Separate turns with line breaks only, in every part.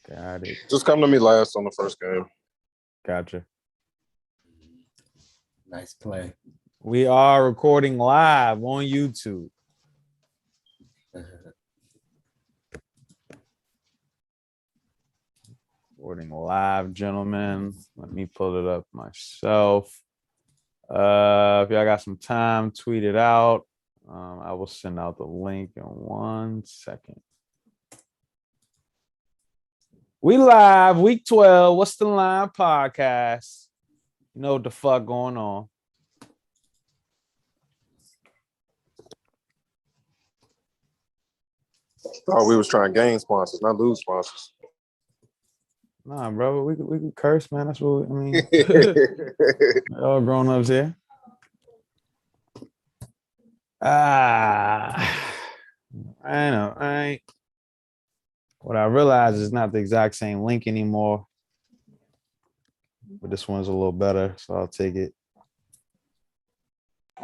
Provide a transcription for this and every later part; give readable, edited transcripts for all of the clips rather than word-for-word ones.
Got it.
Just come to me last on the first game.
Gotcha.
Nice play.
We are recording live on YouTube. Recording live, gentlemen. Let me pull it up myself. If y'all got some time, tweet it out. I will send out the link in 1 second. We live, week 12. What's the line podcast? You know what the fuck going on.
Thought we was trying to gain sponsors, not lose sponsors.
Nah, bro, we could curse, man. That's what I mean. All grown ups here. I know. What I realize is not the exact same link anymore, but this one's a little better, so I'll take it.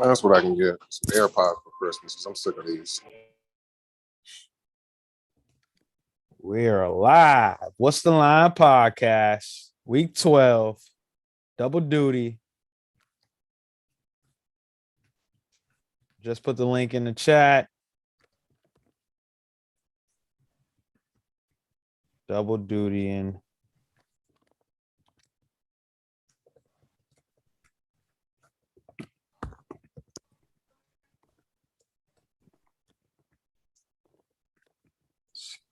That's what I can get. Some AirPods for Christmas because I'm sick of these.
We're live. What's the line podcast? Week 12. Double duty. Just put the link in the chat. Double duty and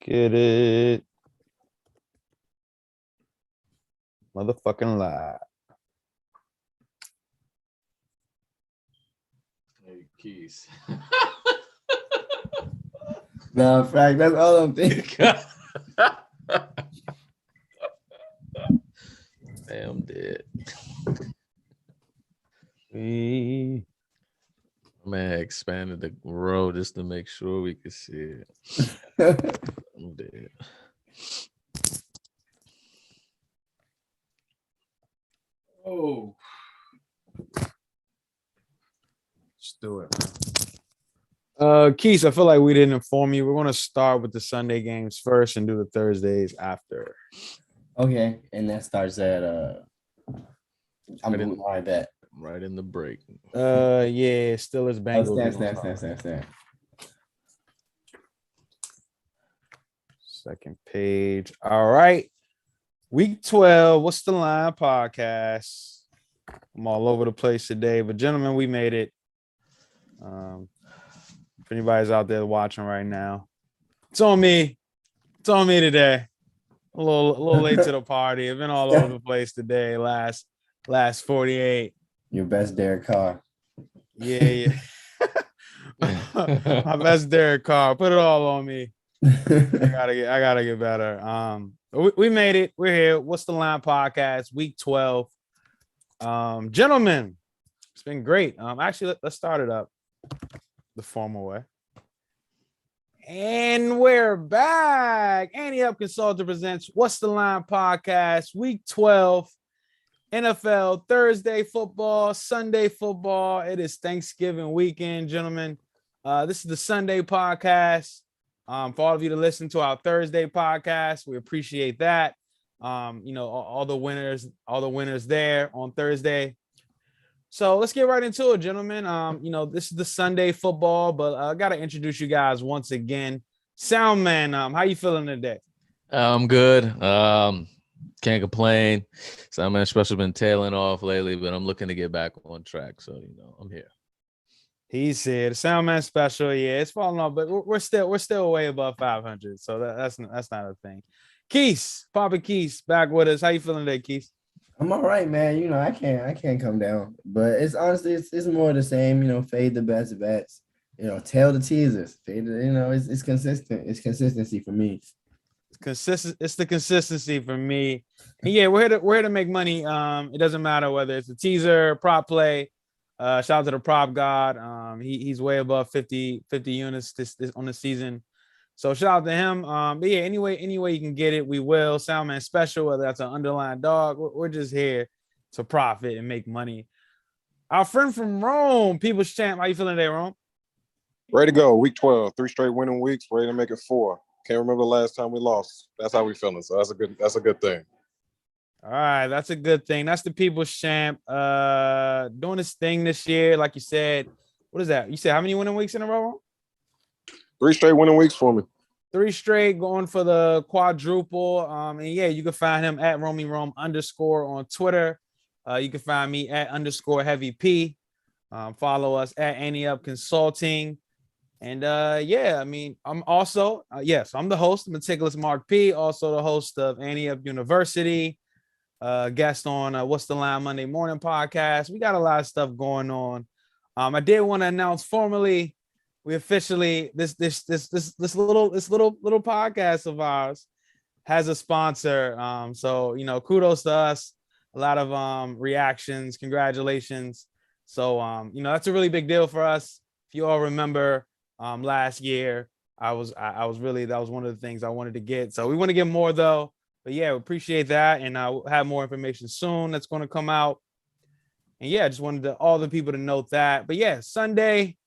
get it. Motherfucking live.
Hey, Keys.
No, Frank, that's all I'm thinking.
Damn, dead. Man expanded the row just to make sure we could see it. I'm dead.
Oh. Let's do it. Keith, I feel like we didn't inform you. We're going to start with the Sunday games first and do the Thursdays after.
Okay, and that starts at I'm doing my bet.
Right in the break.
Yeah, Steelers Bengals.
Stand.
Second page. All right. Week 12. What's the line podcast? I'm all over the place today, but gentlemen, we made it. If anybody's out there watching right now, it's on me. It's on me today. A little late to the party. I've been all over the place today. Last 48.
Your best Derek Carr.
Yeah. My best Derek Carr. Put it all on me. I gotta get better. We made it. We're here. What's the line podcast? Week 12. Gentlemen, it's been great. Actually, let's start it up the formal way. And we're back. Annie Up Consultant presents What's the Line podcast, week 12. NFL, Thursday football, Sunday football. It is Thanksgiving weekend, gentlemen. This is the Sunday podcast. For all of you to listen to our Thursday podcast, we appreciate that. All the winners there on Thursday. So let's get right into it, gentlemen. This is the Sunday football, but I got to introduce you guys once again. Soundman, how you feeling today?
I'm good. Can't complain. Soundman Special been tailing off lately, but I'm looking to get back on track. So, I'm here.
He said, Soundman Special, yeah, it's falling off, but we're still way above 500. So that's not a thing. Keith, Papa Keith, back with us. How you feeling today, Keith?
I'm all right, man. I can't come down, but it's honestly it's more of the same. Fade the best bets. Tail the teasers. Fade. It's consistent. It's consistency for me.
It's the consistency for me. And yeah, we're here to make money. It doesn't matter whether it's a teaser, prop play. Shout out to the prop god. He's way above 50 units this on the season. So shout out to him. But yeah, anyway you can get it, we will. Soundman Special, whether that's an underlying dog, we're just here to profit and make money. Our friend from Rome, People's Champ, how you feeling today, Rome?
Ready to go. Week 12. 3 straight winning weeks. Ready to make it 4. Can't remember the last time we lost. That's how we feeling. So that's a good thing.
All right, that's a good thing. That's the People's Champ doing his thing this year. Like you said, what is that? You said how many winning weeks in a row?
3 straight winning weeks for me.
3 straight, going for the quadruple. And yeah, you can find him at RomyRome_ on Twitter. You can find me at _Heavy P. Follow us at Ante Up Consulting. And yeah, I mean, I'm also I'm the host, Meticulous Mark P, also the host of Ante Up University, guest on What's the Line Monday Morning podcast. We got a lot of stuff going on. I did want to announce formally, we officially this little podcast of ours has a sponsor. So kudos to us. A lot of reactions, congratulations. So that's a really big deal for us. If you all remember, last year I was really, that was one of the things I wanted to get. So we want to get more though. But yeah, we appreciate that, and I'll have more information soon that's going to come out. And yeah, I just wanted all the people to note that. But yeah, Sunday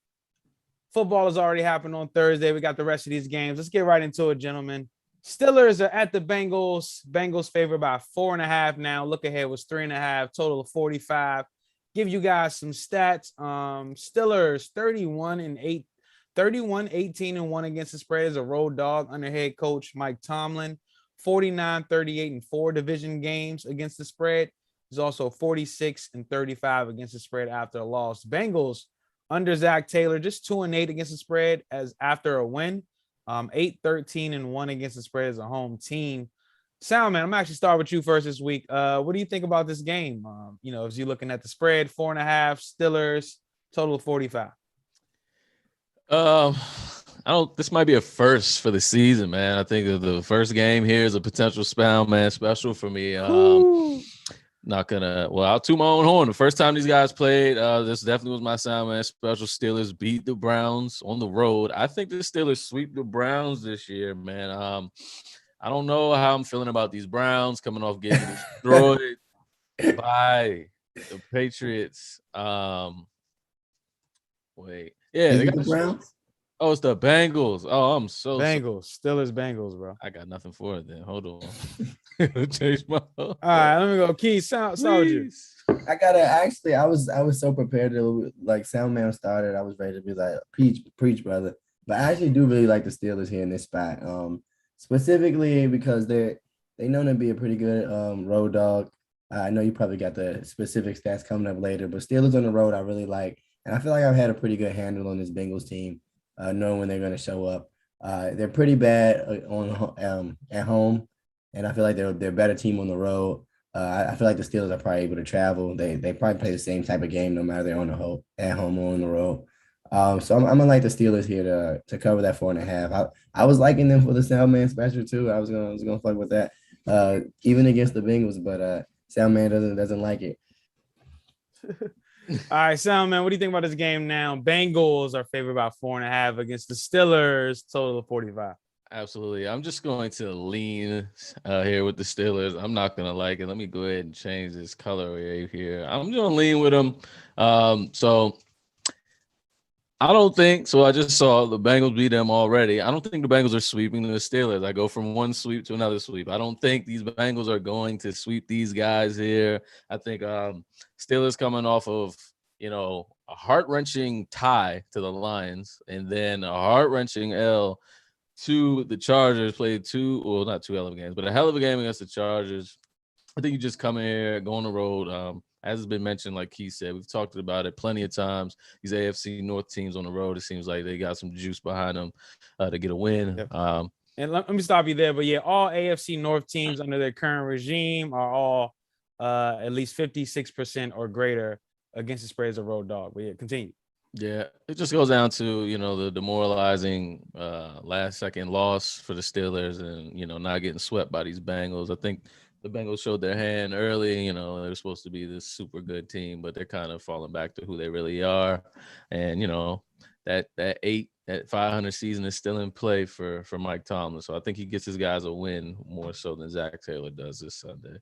football has already happened on Thursday. We got the rest of these games. Let's get right into it, gentlemen. Steelers are at the Bengals. Bengals favored by 4.5 now. Look ahead was 3.5, total of 45. Give you guys some stats. Steelers 31-18-1 against the spread as a road dog under head coach Mike Tomlin. 49-38-4 division games against the spread. He's also 46-35 against the spread after a loss. Bengals under Zach Taylor, just 2-8 against the spread as after a win. 8-13-1 against the spread as a home team. Sound, man, I'm actually start with you first this week. What do you think about this game? As you're looking at the spread, 4.5, Steelers, total of 45.
This might be a first for the season, man. I think the first game here is a potential special for me. Not gonna, I'll toot my own horn. The first time these guys played, this definitely was my special. Steelers beat the Browns on the road. I think the Steelers sweep the Browns this year, man. I don't know how I'm feeling about these Browns coming off getting destroyed by the Patriots. They got
the Browns.
Oh, it's the Bengals. Oh, I'm so
Bengals, Steelers, Bengals, bro.
I got nothing for it then. Hold on. Change my.
All right, let me go. Keith, sound you.
I was so prepared to, like, Soundman started. I was ready to be like, preach, brother. But I actually do really like the Steelers here in this spot. Specifically because they known to be a pretty good road dog. I know you probably got the specific stats coming up later, but Steelers on the road I really like, and I feel like I've had a pretty good handle on this Bengals team, knowing when they're going to show up. They're pretty bad at home, and I feel like they're a better team on the road. I feel like the Steelers are probably able to travel. They probably play the same type of game no matter they're at home or on the road. So I'm gonna like the Steelers here to cover that 4.5. I was liking them for the Soundman special too. I was gonna fuck with that, even against the Bengals, but Soundman doesn't like it.
All right, Soundman, what do you think about this game now? Bengals are favored by 4.5 against the Steelers, total of 45.
Absolutely. I'm just going to lean here with the Steelers. I'm not going to like it. Let me go ahead and change this color here. I'm going to lean with them. So I don't think so. I just saw the Bengals beat them already. I don't think the Bengals are sweeping the Steelers. I go from one sweep to another sweep. I don't think these Bengals are going to sweep these guys here. I think Steelers coming off of, a heart-wrenching tie to the Lions and then a heart-wrenching L to the Chargers. Played not two hell of games, but a hell of a game against the Chargers. I think you just come in here, go on the road. As has been mentioned, like he said, we've talked about it plenty of times. These AFC North teams on the road, it seems like they got some juice behind them to get a win.
Yep. And let me stop you there. But yeah, all AFC North teams under their current regime are all at least 56% or greater against the spread as a road dog. But yeah, continue.
Yeah, it just goes down to, the demoralizing last-second loss for the Steelers and, not getting swept by these Bengals. I think the Bengals showed their hand early. They're supposed to be this super good team, but they're kind of falling back to who they really are. And, that 500 season is still in play for Mike Tomlin. So I think he gets his guys a win more so than Zach Taylor does this Sunday.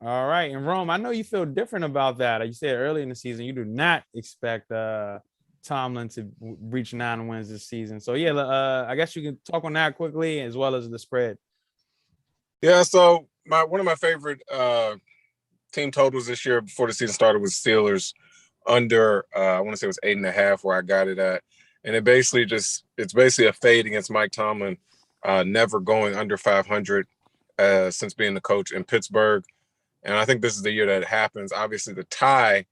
All right. And Rome, I know you feel different about that. You said early in the season, you do not expect Tomlin to reach 9 wins this season. So yeah, I guess you can talk on that quickly as well as the spread.
Yeah, so one of my favorite team totals this year before the season started was Steelers under I want to say it was 8.5 where I got it at. And it's basically a fade against Mike Tomlin, never going under 500 since being the coach in Pittsburgh. And I think this is the year that it happens. Obviously, the tie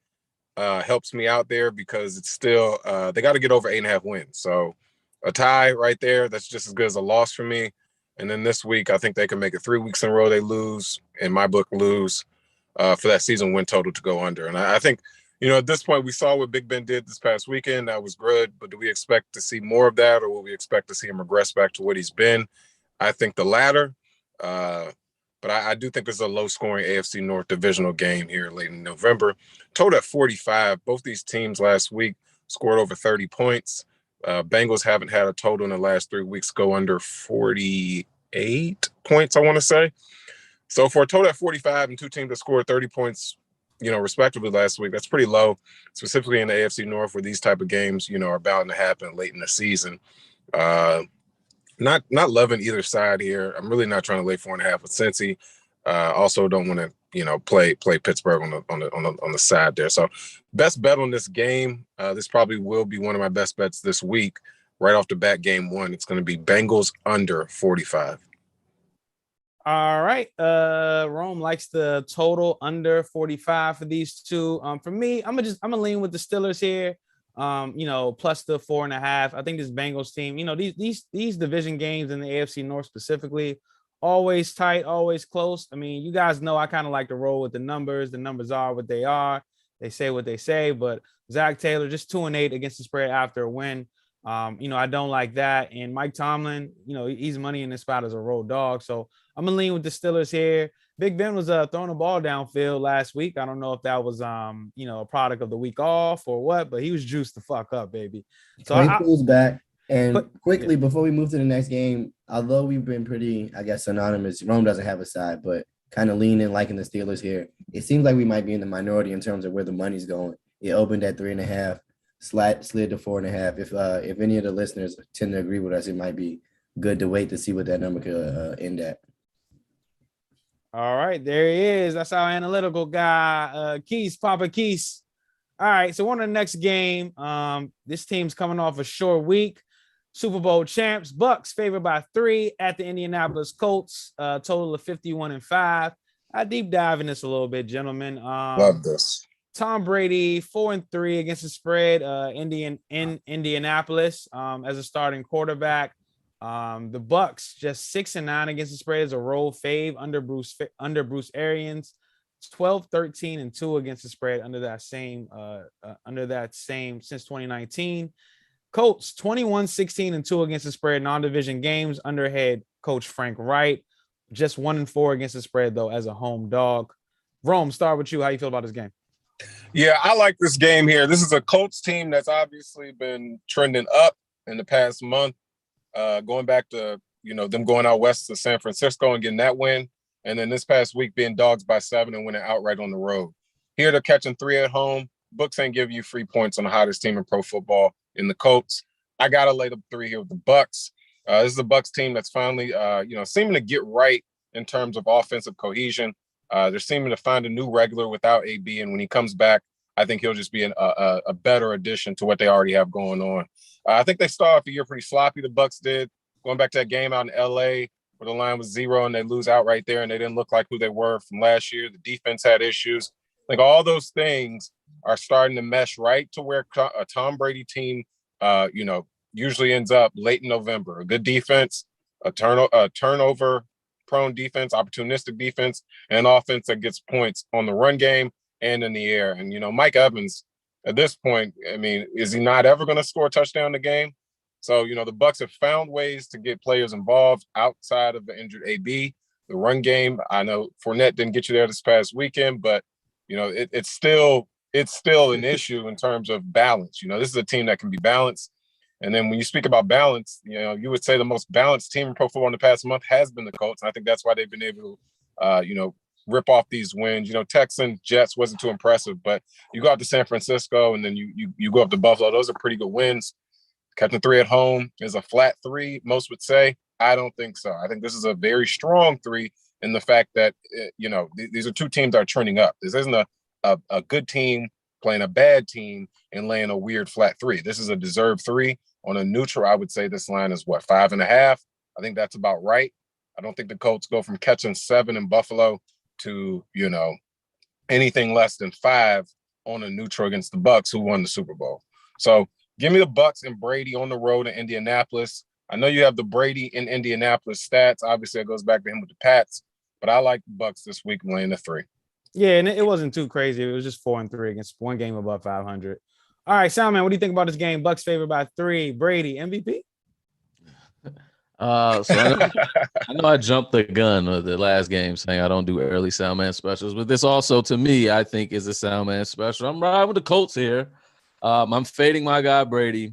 helps me out there because it's still they got to get over 8.5 wins. So a tie right there, that's just as good as a loss for me. And then this week, I think they can make it 3 weeks in a row. They lose, in my book, lose for that season win total to go under. And I think, at this point, we saw what Big Ben did this past weekend. That was good. But do we expect to see more of that, or will we expect to see him regress back to what he's been? I think the latter. But I do think this is a low-scoring AFC North divisional game here late in November. Total at 45. Both these teams last week scored over 30 points. Bengals haven't had a total in the last 3 weeks go under 48 points, I want to say. So for a total at 45 and two teams that scored 30 points, respectively last week, that's pretty low, specifically in the AFC North where these type of games, are bound to happen late in the season. Not loving either side here. I'm really not trying to lay 4.5 with Cincy. Also don't want to, play Pittsburgh on the side there. So best bet on this game. This probably will be one of my best bets this week. Right off the bat, game one, it's going to be Bengals under 45.
All right. Rome likes the total under 45 for these two. For me, I'm gonna lean with the Steelers here. Plus the 4.5. I think this Bengals team, these division games in the AFC North specifically, always tight, always close. I mean, you guys know I kind of like to roll with the numbers. The numbers are what they are. They say what they say, but Zach Taylor just 2-8 against the spread after a win. I don't like that. And Mike Tomlin, he's money in this spot as a road dog. So I'm gonna lean with the Steelers here. Big Ben was throwing the ball downfield last week. I don't know if that was a product of the week off or what, but he was juiced the fuck up, baby. So
Claypool's back. And quickly, before we move to the next game, although we've been pretty, I guess, synonymous, Rome doesn't have a side, but kind of leaning liking the Steelers here. It seems like we might be in the minority in terms of where the money's going. It opened at 3.5, slid to 4.5. If any of the listeners tend to agree with us, it might be good to wait to see what that number could end at.
All right, there he is. That's our analytical guy, Keys, Papa Keys. All right, so on to the next game. This team's coming off a short week. Super Bowl champs, Bucks favored by 3 at the Indianapolis Colts. Total of 51-5. I deep dive in this a little bit, gentlemen.
Love this.
Tom Brady 4-3 against the spread. In Indianapolis as a starting quarterback. The Bucks just 6-9 against the spread as a roll fave under Bruce Arians. 12-13-2 against the spread under that same since 2019. Colts 21-16-2 against the spread non-division games under head coach Frank Wright. Just 1-4 against the spread though as a home dog. Rome, start with you. How you feel about this game?
Yeah, I like this game here. This is a Colts team that's obviously been trending up in the past month. Going back to, them going out west to San Francisco and getting that win. And then this past week being dogs by 7 and winning outright on the road. Here they're catching 3 at home. Books ain't give you free points on the hottest team in pro football in the Colts. I got to lay the 3 here with the Bucks. This is a Bucks team that's finally, seeming to get right in terms of offensive cohesion. They're seeming to find a new regular without AB. And when he comes back, I think he'll just be a better addition to what they already have going on. I think they started off the year pretty sloppy. The Bucks did, going back to that game out in LA where the line was 0 and they lose out right there and they didn't look like who they were from last year. The defense had issues. I think all those things are starting to mesh right to where a Tom Brady team, usually ends up late in November. A good defense, a turnover-prone defense, opportunistic defense, and an offense that gets points on the run game and in the air. And, Mike Evans, at this point, I mean, is he not ever going to score a touchdown in the game? So, the Bucks have found ways to get players involved outside of the injured AB. The run game, I know Fournette didn't get you there this past weekend, but, it's still an issue in terms of balance. This is a team that can be balanced. And then when you speak about balance, you would say the most balanced team in pro football in the past month has been the Colts. And I think that's why they've been able to, rip off these wins. You know, Texans, Jets wasn't too impressive, but you go out to San Francisco and then you go up to Buffalo. Those are pretty good wins. Catching 3 at home is a flat 3, most would say. I don't think so. I think this is a very strong 3 in the fact that, you know, these are two teams that are trending up. This isn't a good team playing a bad team and laying a weird flat 3. This is a deserved 3. On a neutral, I would say this line is what, 5.5? I think that's about right. I don't think the Colts go from catching 7 in Buffalo to, you know, anything less than 5 on a neutral against the Bucs, who won the Super Bowl. So give me the Bucs and Brady on the road in Indianapolis. I know you have the Brady in Indianapolis stats. Obviously, it goes back to him with the Pats, but I like the Bucs this week laying the 3.
Yeah, and it wasn't too crazy. It was just 4-3 against one game above 500. All right, Soundman, what do you think about this game? Bucs favored by 3. Brady, MVP?
So I know I jumped the gun of the last game saying I don't do early Soundman specials, but this also, to me, I think is a Soundman special. I'm riding with the Colts here. I'm fading my guy Brady.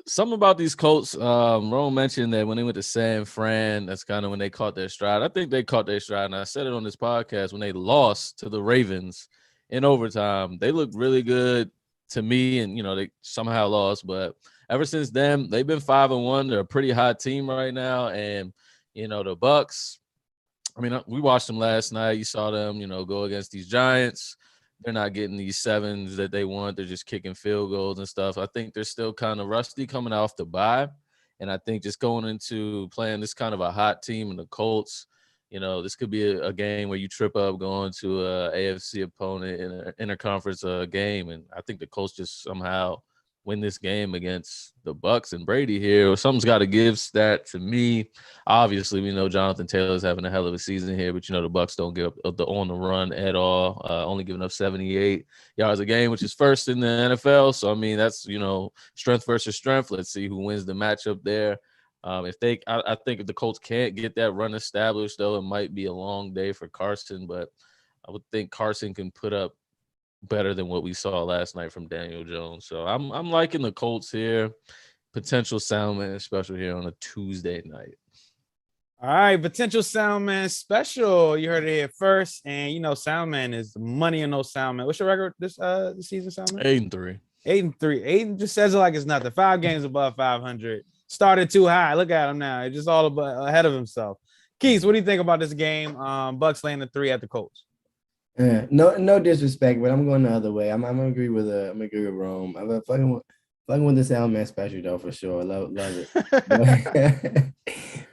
Something about these Colts. Rome mentioned that when they went to San Fran, that's kind of when they caught their stride. I think they caught their stride, and I said it on this podcast when they lost to the Ravens in overtime. They looked really good to me, and you know they somehow lost, but ever since then they've been 5-1. They're a pretty hot team right now, and you know the Bucs. I mean, we watched them last night. You saw them, you know, go against these Giants. They're not getting these 7s that they want. They're just kicking field goals and stuff. I think they're still kind of rusty coming off the bye. And I think just going into playing this kind of a hot team in the Colts, you know, this could be a game where you trip up going to a AFC opponent in an interconference game. And I think the Colts just somehow win this game against the Bucs and Brady here. Something's got to give that to me. Obviously, we know Jonathan Taylor's having a hell of a season here, but you know the Bucs don't give up on the run at all. Only giving up 78 yards a game, which is first in the NFL. So I mean, that's you know strength versus strength. Let's see who wins the matchup there. I think if the Colts can't get that run established, though, it might be a long day for Carson. But I would think Carson can put up better than what we saw last night from Daniel Jones. So I'm liking the Colts here. Potential Soundman special here on a Tuesday night.
All right, potential Soundman special. You heard it here first. And you know, Soundman is money on those Soundman. What's your record this season, Soundman?
8-3.
8-3. Aiden just says it like it's nothing. 5 games above 500. Started too high. Look at him now. He's just all ahead of himself. Keith, what do you think about this game? Bucs laying the 3 at the Colts.
No disrespect, but I'm going the other way. I'm gonna agree with Rome. I'm fucking with the Soundman special though for sure. Love it.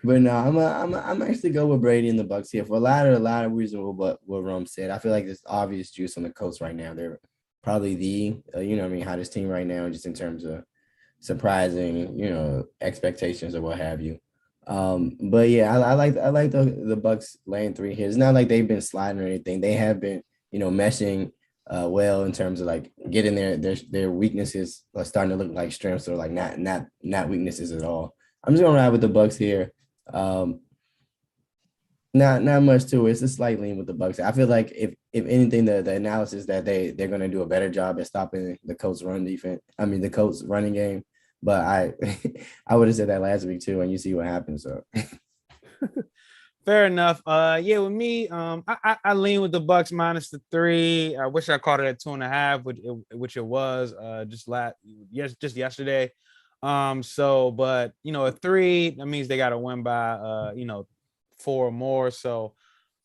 But no, I'm actually go with Brady and the Bucs here for a lot of reasons. What Rome said. I feel like there's obvious juice on the Colts right now. They're probably the hottest team right now, just in terms of surprising expectations or what have you. But yeah, I like the Bucs laying 3 here. It's not like they've been sliding or anything. They have been, meshing well in terms of like getting their weaknesses are starting to look like strengths or like not weaknesses at all. I'm just gonna ride with the Bucs here. Not much to it. It's a slight lean with the Bucs. I feel like if anything, the analysis that they're gonna do a better job at stopping the Colts the Colts running game. But I would have said that last week too, and you see what happens. So
fair enough. Yeah, with me, I lean with the Bucs minus the 3. I wish I caught it at 2.5, which it was just yesterday. But a 3, that means they got to win by 4 or more. So,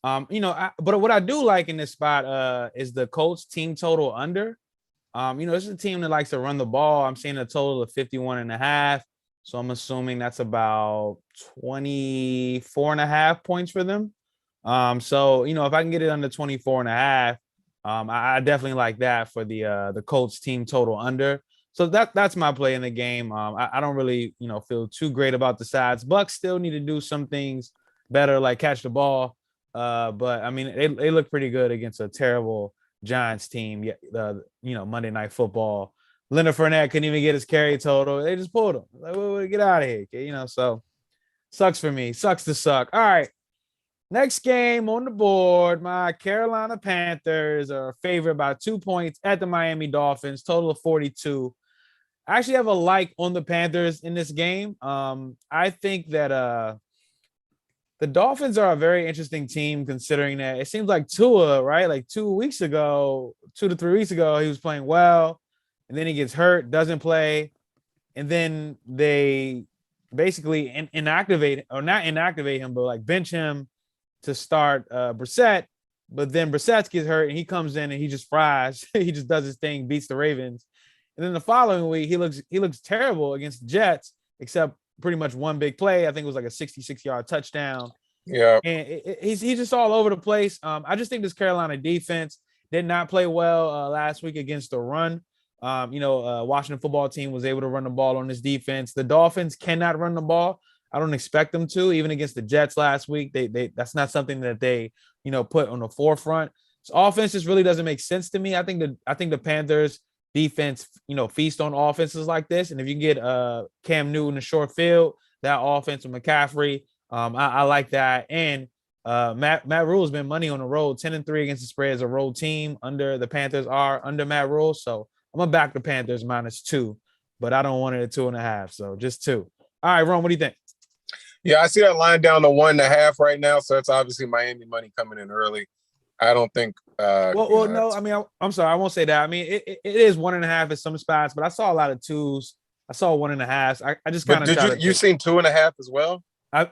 but what I do like in this spot is the Colts team total under. This is a team that likes to run the ball. I'm seeing a total of 51.5. So I'm assuming that's about 24.5 points for them. If I can get it under 24.5, I definitely like that for the Colts team total under. So that's my play in the game. I don't really, feel too great about the sides. Bucs still need to do some things better, like catch the ball. But I mean, they look pretty good against a terrible Giants team. Monday Night Football. Leonard Fournette couldn't even get his carry total. They just pulled him. Like, well, get out of here. Okay? So sucks for me. Sucks to suck. All right. Next game on the board, my Carolina Panthers are favored by 2 points at the Miami Dolphins, total of 42. I actually have a like on the Panthers in this game. I think that The Dolphins are a very interesting team considering that it seems like Tua, right? Like 2 weeks ago, 2 to 3 weeks ago, he was playing well, and then he gets hurt, doesn't play, and then they basically inactivate or not inactivate him, but like bench him to start Brissett. But then Brissett gets hurt and he comes in and he just fries. He just does his thing, beats the Ravens. And then the following week, he looks terrible against the Jets, except pretty much one big play. I think it was like a 66-yard touchdown.
Yeah.
And he's just all over the place. I just think this Carolina defense did not play well last week against the run. Washington football team was able to run the ball on this defense. The Dolphins cannot run the ball. I don't expect them to, even against the Jets last week. They that's not something that they, put on the forefront. So offense just really doesn't make sense to me. I think the Panthers defense, feast on offenses like this. And if you can get Cam Newton a short field, that offense with McCaffrey, I like that. And Matt Rule has been money on the road, 10-3 against the spread as a road team. The Panthers are under Matt Rule, so I'm gonna back the Panthers -2, but I don't want it at 2.5, so just 2. All right, Ron, what do you think?
Yeah, I see that line down to 1.5 right now, so that's obviously Miami money coming in early. I don't think.
No, I mean, I'm sorry, I won't say that. I mean, it is 1.5 at some spots, but I saw a lot of 2s. I saw 1.5. I just kind of.
Did you seen 2.5 as well?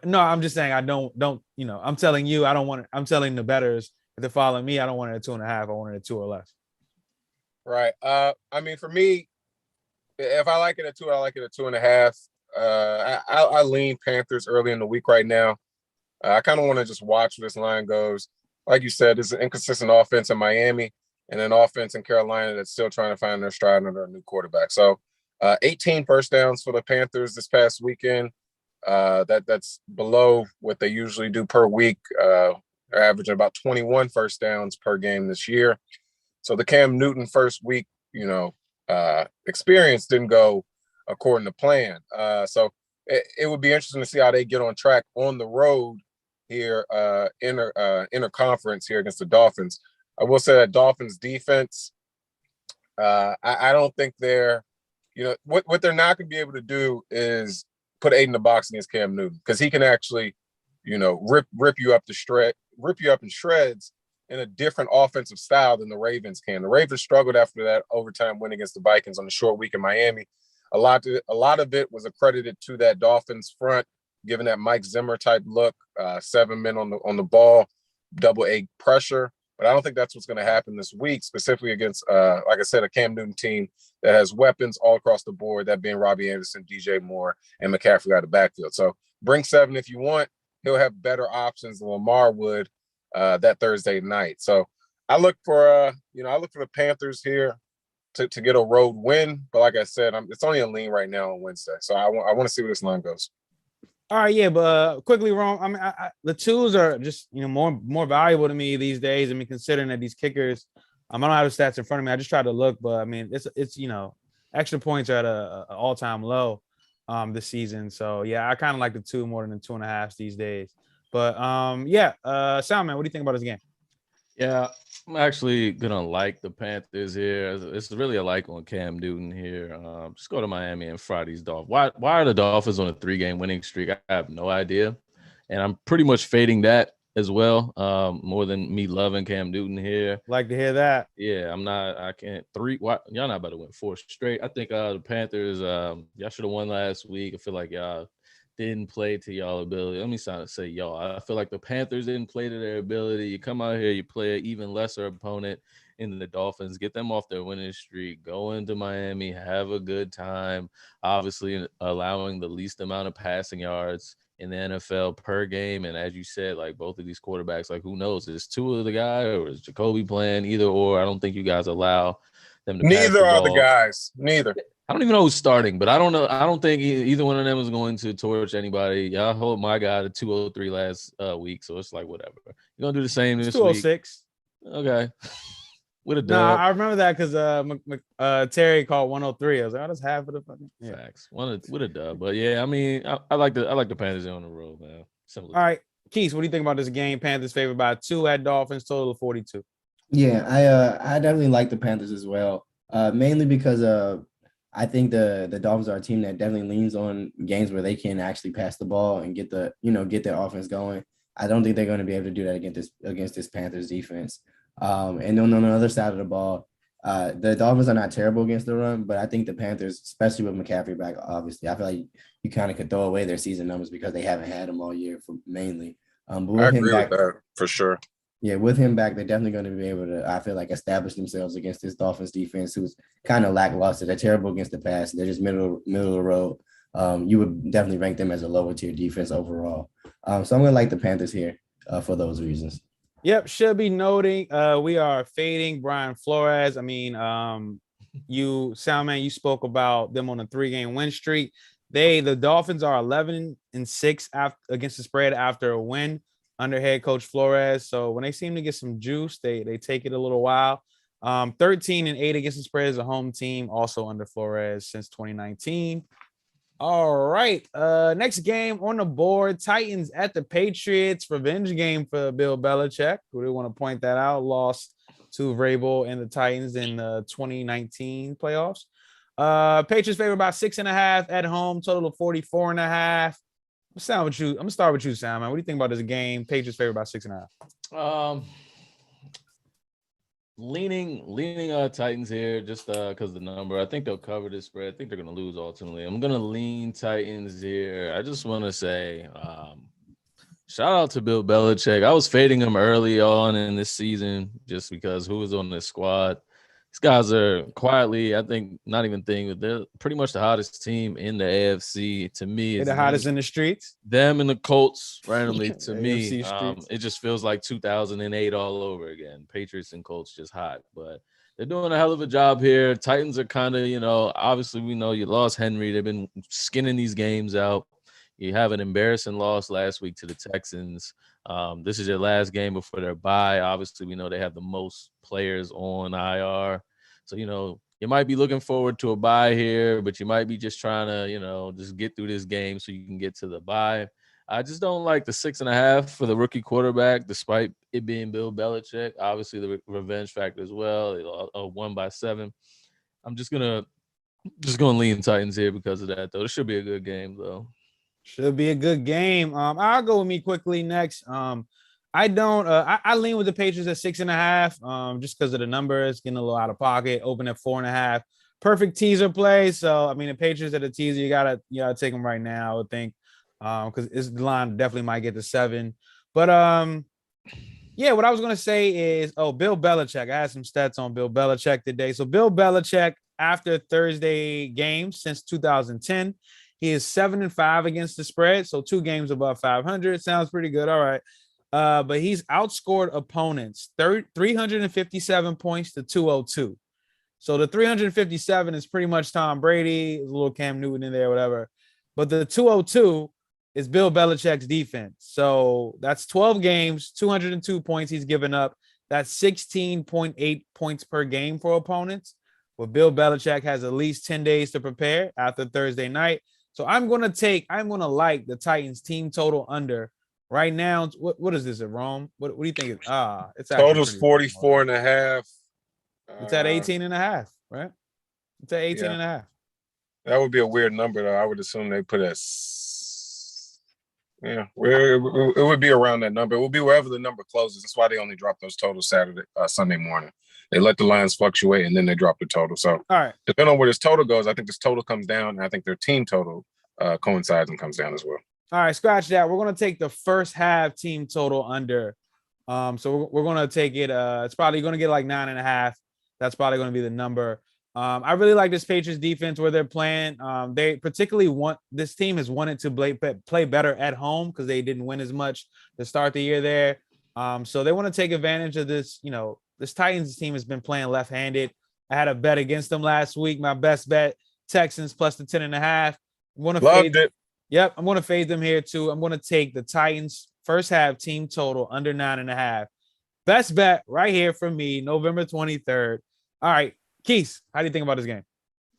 No, I'm just saying I don't. I'm telling you, I don't want it. I'm telling the bettors if they're following me, I don't want it at 2.5. I want it at 2 or less.
Right. I mean, for me, if I like it at 2, I like it at 2.5. I lean Panthers early in the week right now. I kind of want to just watch where this line goes. Like you said, there's an inconsistent offense in Miami and an offense in Carolina that's still trying to find their stride under a new quarterback. So 18 first downs for the Panthers this past weekend. That's below what they usually do per week. They're averaging about 21 first downs per game this year. So the Cam Newton first week, experience didn't go according to plan. So it would be interesting to see how they get on track on the road here, interconference here against the Dolphins. I will say that Dolphins defense, I don't think they're, what they're not going to be able to do is put 8 in the box against Cam Newton, because he can actually, rip you up in shreds in a different offensive style than the Ravens can. The Ravens struggled after that overtime win against the Vikings on the short week in Miami. A lot of it was accredited to that Dolphins front, given that Mike Zimmer type look, 7 men on the ball, double A pressure. But I don't think that's what's going to happen this week, specifically against, like I said, a Cam Newton team that has weapons all across the board, that being Robbie Anderson, DJ Moore, and McCaffrey out of the backfield. So bring 7 if you want. He'll have better options than Lamar would that Thursday night. So I look for the Panthers here to get a road win. But like I said, it's only a lean right now on Wednesday. So I want to see where this line goes.
All right, yeah, but quickly, Ron. I mean, the 2s are just more valuable to me these days. I mean, considering that these kickers, I don't have the stats in front of me. I just tried to look, but I mean, it's extra points are at a all-time low this season. So yeah, I kind of like the 2 more than the 2.5 these days. But Soundman, what do you think about this game?
Yeah, I'm actually gonna like the Panthers here. It's really a like on Cam Newton here. Just go to Miami and fry these Dolphins. Why are the Dolphins on a 3-game winning streak? I have no idea, and I'm pretty much fading that as well. More than me loving Cam Newton here.
Like to hear that?
Yeah, I'm not. I can't. Y'all not about to win 4 straight. I think the Panthers. Y'all should have won last week. I feel like y'all didn't play to y'all ability. Let me say y'all. I feel like the Panthers didn't play to their ability. You come out here, you play an even lesser opponent in the Dolphins, get them off their winning streak, go into Miami, have a good time, obviously allowing the least amount of passing yards in the NFL per game. And as you said, like both of these quarterbacks, like who knows, is Tua the guy or is Jacoby playing? Either or. I don't think you guys allow them to
Neither are the guys. Neither.
I don't even know who's starting, but I don't know. I don't think either one of them is going to torch anybody. Y'all hold my guy to 203 last week, so it's like whatever. You're gonna do the same this week.
206.
Okay. With a dub.
Nah, I remember that because Terry called 103. I was like, that's half of the fucking
facts. With a dub, but yeah, I mean, I like the Panthers on the road, man.
Simple. All right, Keith, what do you think about this game? Panthers favored by 2 at Dolphins, total of 42.
Yeah, I definitely like the Panthers as well. Mainly because I think the Dolphins are a team that definitely leans on games where they can actually pass the ball and get their offense going. I don't think they're going to be able to do that against this Panthers defense. And then on the other side of the ball, the Dolphins are not terrible against the run, but I think the Panthers, especially with McCaffrey back, obviously, I feel like you kind of could throw away their season numbers because they haven't had them all year mainly. But
I
with him
agree
back,
with that for sure.
yeah, with him back, they're definitely going to be able to, I feel like, establish themselves against this Dolphins defense, who's kind of lackluster. They're terrible against the pass. They're just middle of the road. You would definitely rank them as a lower tier defense overall. So I'm going to like the Panthers here for those reasons.
Yep, should be noting we are fading Brian Flores. I mean, you Soundman, you spoke about them on a 3-game win streak. The Dolphins are 11-6 against the spread after a win under head coach Flores. So when they seem to get some juice, they take it a little while. 13-8 against the spread as a home team, also under Flores since 2019. All right. Next game on the board, Titans at the Patriots. Revenge game for Bill Belichick. We want to point that out. Lost to Vrabel and the Titans in the 2019 playoffs. Patriots favor about 6.5 at home, total of 44.5. I'm gonna start with you, Sam, man. What do you think about this game? Patriots favor about 6.5.
Leaning Titans here just because the number. I think they'll cover this spread. I think they're gonna lose ultimately. I'm gonna lean Titans here. I just want to say shout out to Bill Belichick. I was fading him early on in this season just because who was on this squad. These guys are quietly, I think, not even thinking, they're pretty much the hottest team in the AFC to me.
They're the hottest in the streets.
Them and the Colts, randomly to me,
AFC
it just feels like 2008 all over again. Patriots and Colts just hot, but they're doing a hell of a job here. Titans are kind of, obviously we know you lost Henry. They've been skinning these games out. You have an embarrassing loss last week to the Texans. This is your last game before their bye. Obviously, we know they have the most players on IR. So, you might be looking forward to a bye here, but you might be just trying to, just get through this game so you can get to the bye. I just don't like the 6.5 for the rookie quarterback, despite it being Bill Belichick. Obviously, the revenge factor as well. They won by 7. I'm just gonna lean Titans here because of that, though. It should be a good game, though.
Should be a good game. I'll go with me quickly next. I lean with the Patriots at 6.5. Just because of the numbers, getting a little out of pocket. Open at 4.5. Perfect teaser play. So I mean, the Patriots at the teaser, you gotta take them right now. I would think, because this line definitely might get to 7. But yeah, what I was gonna say is, Bill Belichick. I had some stats on Bill Belichick today. So Bill Belichick, after Thursday games since 2010. He is 7-5 against the spread, so 2 games above 500. Sounds pretty good. All right. But he's outscored opponents 357 points to 202. So the 357 is pretty much Tom Brady. There's a little Cam Newton in there, whatever. But the 202 is Bill Belichick's defense. So that's 12 games, 202 points he's given up. That's 16.8 points per game for opponents. Well, Bill Belichick has at least 10 days to prepare after Thursday night. So I'm going to like the Titans team total under right now. What is this at Rome? What do you think? It's
total's 44.5.
It's at 18.5, right? It's at 18.5.
That would be a weird number, though. I would assume they put it it would be around that number. It will be wherever the number closes. That's why they only drop those totals Sunday morning. They let the lines fluctuate and then they drop the total. So,
all right,
depending on where this total goes, I think this total comes down. And I think their team total coincides and comes down as well.
All right, scratch that. We're going to take the first half team total under. So we're going to take it. It's probably going to get like 9.5. That's probably going to be the number. I really like this Patriots defense where they're playing. They particularly this team has wanted to play better at home because they didn't win as much to start the year there. So they want to take advantage of this. This Titans team has been playing left-handed. I had a bet against them last week. My best bet, Texans plus the 10.5.
Loved it.
Yep, I'm going to fade them here too. I'm going to take the Titans first half team total under 9.5. Best bet right here from me, November 23rd. All right, Keith, how do you think about this game?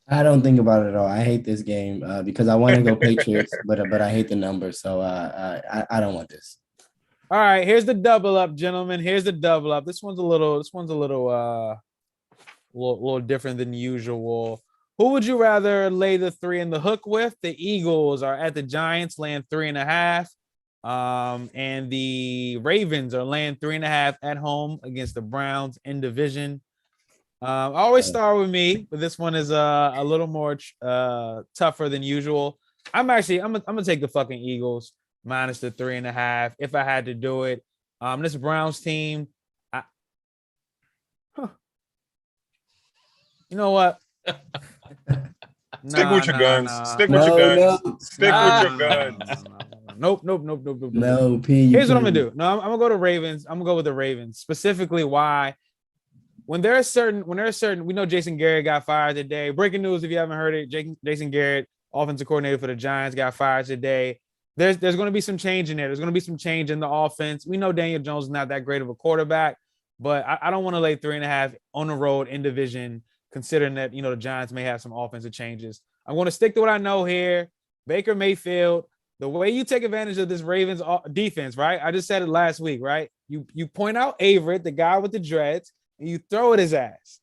I don't think about it at all. I hate this game because I want to go Patriots, but I hate the number, so I don't want this.
All right, here's the double up, gentlemen. Here's the double up. This one's a little different than usual. Who would you rather lay the 3 in the hook with? The Eagles are at the Giants, laying 3.5. And the Ravens are laying 3.5 at home against the Browns in division. I always start with me, but this one is a little more tougher than usual. I'm gonna take the fucking Eagles minus the 3.5 if I had to do it. This Browns team, you know what?
Stick with your guns. Stick with
No,
your guns.
no.
Stick with your guns.
Nope.
No, P.
Here's what I'm gonna do. No, I'm gonna go to Ravens. I'm gonna go with the Ravens. Specifically, why? When there's certain, we know Jason Garrett got fired today. Breaking news, if you haven't heard it, Jason Garrett, offensive coordinator for the Giants, got fired today. There's going to be some change in there. There's going to be some change in the offense. We know Daniel Jones is not that great of a quarterback, but I don't want to lay 3.5 on the road in division, considering that, the Giants may have some offensive changes. I'm going to stick to what I know here. Baker Mayfield, the way you take advantage of this Ravens defense, right? I just said it last week, right? You point out Averett, the guy with the dreads, and you throw at his ass.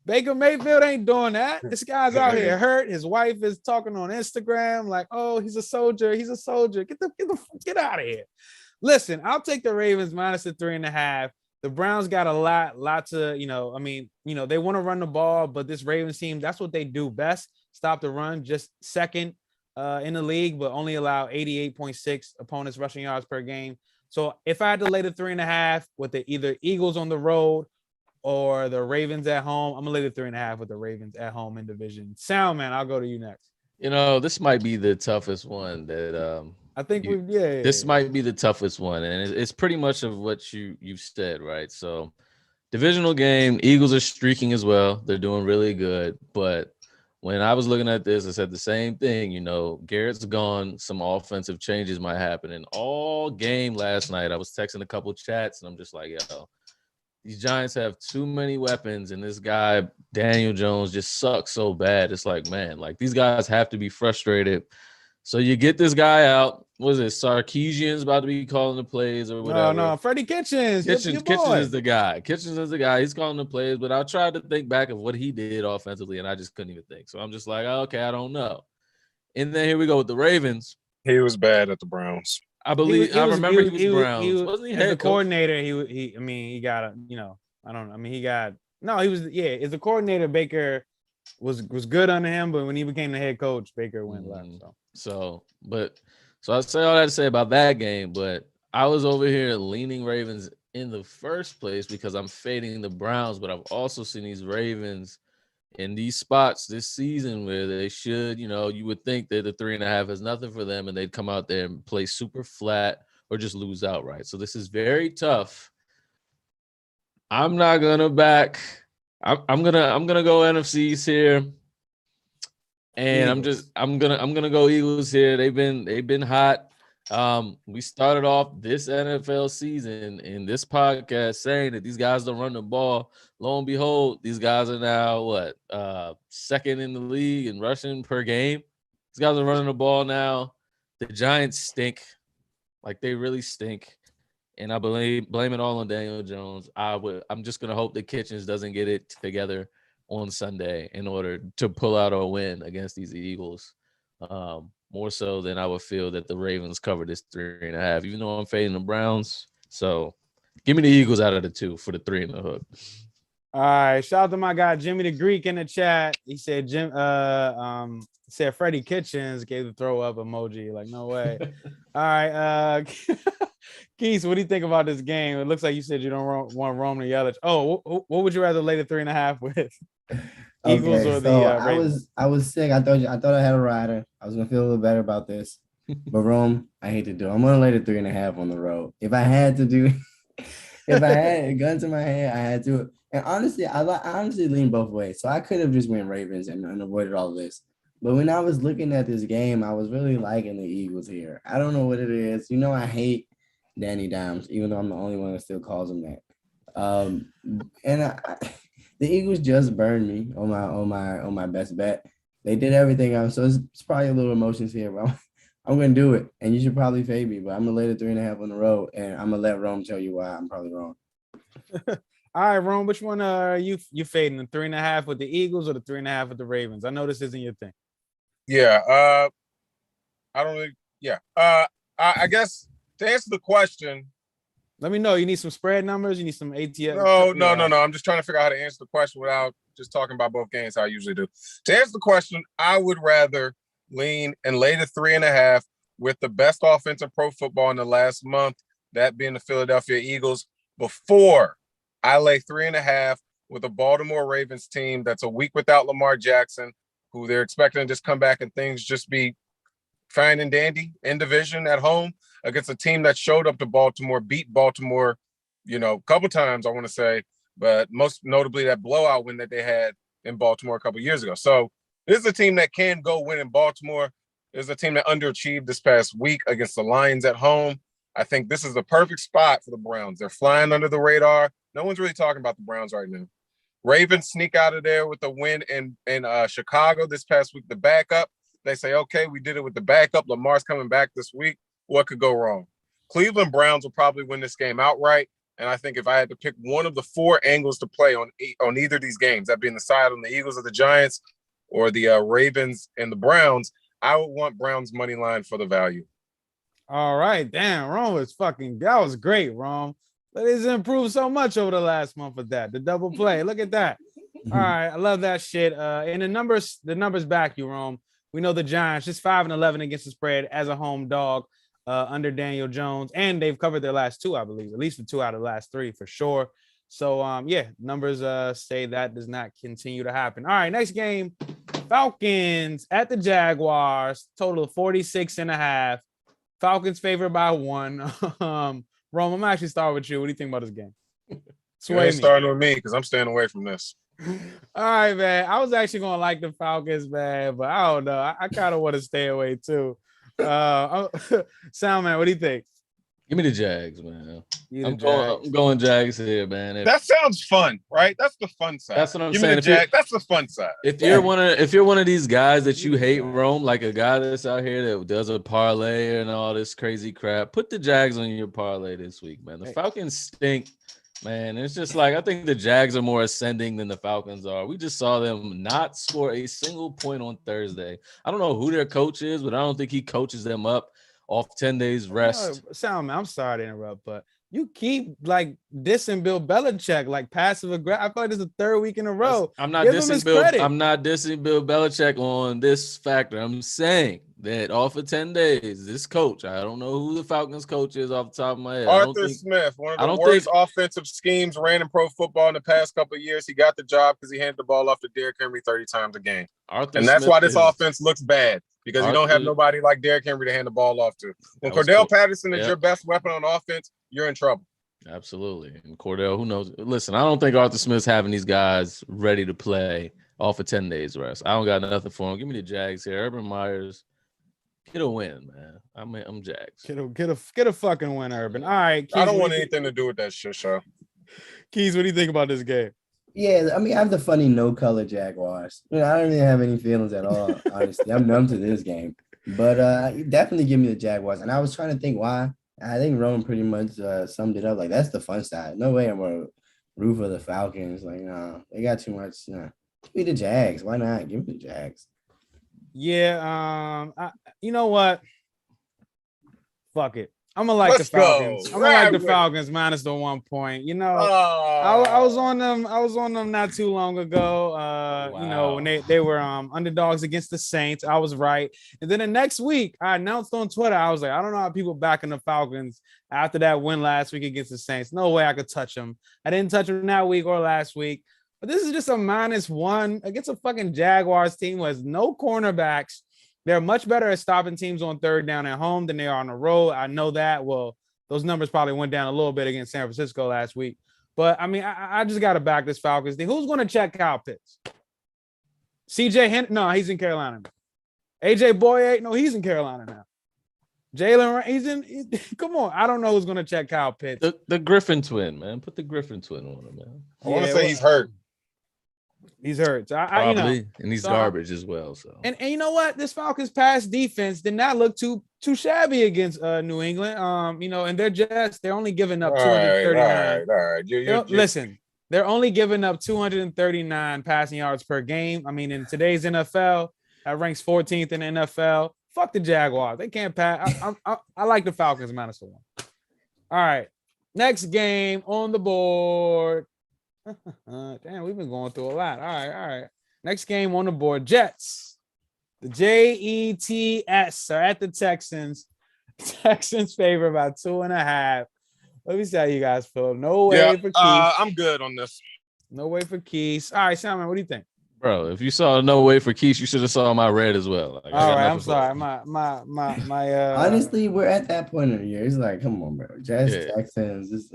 Baker Mayfield ain't doing that. This guy's out here hurt. His wife is talking on Instagram like, "Oh, he's a soldier. He's a soldier. Get out of here." Listen, I'll take the Ravens minus the 3.5. The Browns got a lot to, they want to run the ball, but this Ravens team, that's what they do best. Stop the run, just second in the league, but only allow 88.6 opponents rushing yards per game. So if I had to lay the 3.5 with the either Eagles on the road or the Ravens at home, I'm gonna lay the 3.5 with the Ravens at home in division. Sound man, I'll go to you next.
This might be the toughest one that
I think
this might be the toughest one, and it's pretty much of what you've said, right? So divisional game, Eagles are streaking as well. They're doing really good, but when I was looking at this, I said the same thing. Garrett's gone, some offensive changes might happen, and all game last night I was texting a couple chats, and I'm just like, yo, these Giants have too many weapons, and this guy, Daniel Jones, just sucks so bad. It's like, man, like these guys have to be frustrated. So you get this guy out. What is it? Sarkisian's about to be calling the plays or whatever.
No, Freddie Kitchens.
Kitchens is the guy. Kitchens is the guy. He's calling the plays, but I tried to think back of what he did offensively, and I just couldn't even think. So I'm just like, okay, I don't know. And then here we go with the Ravens.
He was bad at the Browns.
I believe I remember he was Browns. Wasn't he head
coordinator? He got a, I don't know. I mean, he got he was as a coordinator. Baker was good under him, but when he became the head coach, Baker went left.
So I say all that to say about that game, but I was over here leaning Ravens in the first place because I'm fading the Browns, but I've also seen these Ravens in these spots this season where they should, you would think that the 3.5 is nothing for them and they'd come out there and play super flat or just lose outright. So this is very tough. I'm not gonna back. I'm gonna go NFCs here, and I'm gonna go Eagles here. They've been hot. We started off this NFL season in this podcast saying that these guys don't run the ball. Lo and behold, these guys are now second in the league in rushing per game. These guys are running the ball now. The Giants stink, like they really stink, and I blame it all on Daniel Jones. I'm just gonna hope that Kitchens doesn't get it together on Sunday in order to pull out a win against these Eagles. More so than I would feel that the Ravens cover this 3.5, even though I'm fading the Browns. So give me the Eagles out of the 2 for the 3 in the hook.
All right. Shout out to my guy Jimmy the Greek in the chat. He said said Freddie Kitchens gave the throw up emoji. Like, no way. All right. Keith, what do you think about this game? It looks like you said you don't want Rome to Yelich. Oh, what would you rather lay the 3.5 with? Eagles or the Ravens?
I was sick. I thought I had a rider. I was gonna feel a little better about this. But Rome, I hate to do it. I'm gonna lay the 3.5 on the road. If I had to do if I had a gun to my head, I had to. And honestly, I honestly lean both ways. So I could have just went Ravens and avoided all this. But when I was looking at this game, I was really liking the Eagles here. I don't know what it is. I hate Danny Dimes, even though I'm the only one that still calls him that. The Eagles just burned me on my best bet. They did everything else, so it's probably a little emotions here, but I'm gonna do it. And you should probably fade me, but I'm gonna lay the 3.5 on the road, and I'm gonna let Rome tell you why I'm probably wrong.
All right, Rome, which one are you fading? The 3.5 with the Eagles or the 3.5 with the Ravens? I know this isn't your thing.
Yeah, I don't really. Yeah, I guess to answer the question,
Let me know. You need some spread numbers. You need some ATS.
no. I'm just trying to figure out how to answer the question without just talking about both games how I usually do. To answer the question, I would rather lean and lay the 3.5 with the best offense in pro football in the last month, that being the Philadelphia Eagles, before I lay 3.5 with a Baltimore Ravens team that's a week without Lamar Jackson, who they're expecting to just come back and things just be fine and dandy in division at home against a team that showed up to Baltimore, beat Baltimore, a couple times, I want to say, but most notably that blowout win that they had in Baltimore a couple years ago. So this is a team that can go win in Baltimore. This is a team that underachieved this past week against the Lions at home. I think this is the perfect spot for the Browns. They're flying under the radar. No one's really talking about the Browns right now. Ravens sneak out of there with a win in Chicago this past week, the backup. They say, okay, we did it with the backup. Lamar's coming back this week. What could go wrong? Cleveland Browns will probably win this game outright. And I think if I had to pick one of the 4 angles to play on either of these games, that being the side on the Eagles or the Giants or the Ravens and the Browns, I would want Browns money line for the value.
All right. Damn, Rome was that was great, Rome. But it's improved so much over the last month with that. The double play. Look at that. All right. I love that shit. And the numbers back you, Rome. We know the Giants just 5-11 against the spread as a home dog under Daniel Jones. And they've covered their last 2, I believe, at least for 2 out of the last 3 for sure. So, numbers say that does not continue to happen. All right, next game, Falcons at the Jaguars, total of 46.5. Falcons favored by 1. Rome, I'm actually starting with you. What do you think about this game?
You ain't starting with me because I'm staying away from this.
All right, man. I was actually going to like the Falcons, man, but I don't know. I kind of want to stay away too. Sound man, what do you think?
Give me the Jags, man. I'm going Jags here, man.
That sounds fun, right? That's the fun side.
That's what I'm
saying.
saying.
Me the Jags, that's the fun side.
If you're one of these guys that you hate, Rome, like a guy that's out here that does a parlay and all this crazy crap, put the Jags on your parlay this week, man. The Falcons stink, man. It's just like I think the Jags are more ascending than the Falcons are. We just saw them not score a single point on Thursday. I don't know who their coach is, but I don't think he coaches them up off 10 days rest.
Sound man, I'm sorry to interrupt, but you keep like dissing Bill Belichick, like passive aggressive. I feel like this is the 3rd week in a row.
I'm not dissing Bill. I'm not dissing Bill Belichick on this factor. I'm saying that off of 10 days, this coach, I don't know who the Falcons coach is off the top of my head.
Arthur Smith, one of the worst offensive schemes ran in pro football in the past couple of years. He got the job because he handed the ball off to Derrick Henry 30 times a game. That's why this offense looks bad, because you don't have nobody like Derrick Henry to hand the ball off to. When Cordell Patterson is your best weapon on offense, you're in trouble.
Absolutely. And Cordell, who knows? Listen, I don't think Arthur Smith's having these guys ready to play off of 10 days rest. I don't got nothing for him. Give me the Jags here. Urban Myers, get a win, man. I'm Jags.
Get a fucking win, Urban. All right. Keys,
I don't want anything to do with that shit, show.
Keys, what do you think about this game?
Yeah, I mean, I have the funny no-color Jaguars. I don't really have any feelings at all, honestly. I'm numb to this game. But definitely give me the Jaguars. And I was trying to think why. I think Roman pretty much summed it up. Like, that's the fun side. No way I'm going to root for the Falcons. Like, no, they got too much. Nah. Give me the Jags. Why not? Give me the Jags.
Yeah, you know what? Fuck it. I'm gonna like the Falcons. I'm gonna like the Falcons minus the 1 point. I was on them. I was on them not too long ago. When they were underdogs against the Saints. I was right. And then the next week, I announced on Twitter, I was like, I don't know how people backing the Falcons after that win last week against the Saints. No way I could touch them. I didn't touch them that week or last week. But this is just a -1 against a fucking Jaguars team who has no cornerbacks. They're much better at stopping teams on 3rd down at home than they are on the road. I know that. Well, those numbers probably went down a little bit against San Francisco last week. But, I mean, I just got to back this Falcons thing. Who's going to check Kyle Pitts? CJ Henderson? No, he's in Carolina now. AJ Boye? No, he's in Carolina now. Jalen, come on. I don't know who's going to check Kyle Pitts.
The Griffin twin, man. Put the Griffin twin on him, man.
I want to say he's hurt.
He's hurt. So
Probably, and he's garbage as well. So
and you know what? This Falcons pass defense did not look too shabby against New England. And they're only giving up 239.
All right.
Listen, they're only giving up 239 passing yards per game. I mean, in today's NFL, that ranks 14th in the NFL. Fuck the Jaguars. They can't pass. I like the Falcons -1. All right. Next game on the board. Damn, we've been going through a lot. All right. Next game on the board. Jets. The Jets are at the Texans. Texans favor about 2.5. Let me see how you guys feel. No way for Keith.
I'm good on this.
No way for Keith. All right, Simon, what do you think?
Bro, if you saw no way for Keith, you should have saw my red as well. Like,
All right, I'm sorry. My
Honestly, we're at that point of the year. It's like, come on, bro. Jets, Texans.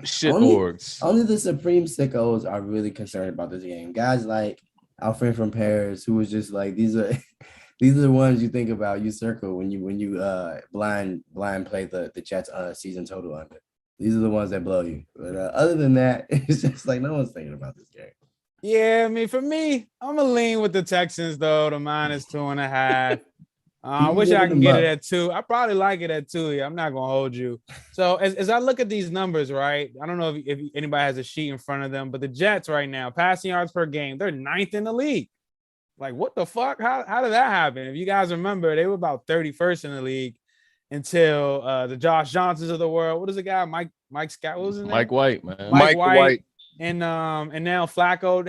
Shit boards.
Only the supreme sickos are really concerned about this game. Guys like our friend from Paris, who was just like, these are the ones you think about, you circle when you blind play the Jets season total under. These are the ones that blow you. But other than that, it's just like no one's thinking about this game.
Yeah, I mean, for me, I'm gonna lean with the Texans though, the -2.5. I wish I can get it at 2. I probably like it at 2. Yeah, I'm not gonna hold you. So as I look at these numbers, right? I don't know if anybody has a sheet in front of them, but the Jets right now, passing yards per game, they're 9th in the league. Like, what the fuck? How did that happen? If you guys remember, they were about 31st in the league until the Josh Johnsons of the world. What is the guy? Mike Scott? What was his name?
Mike White, man.
Mike White.
And now Flacco,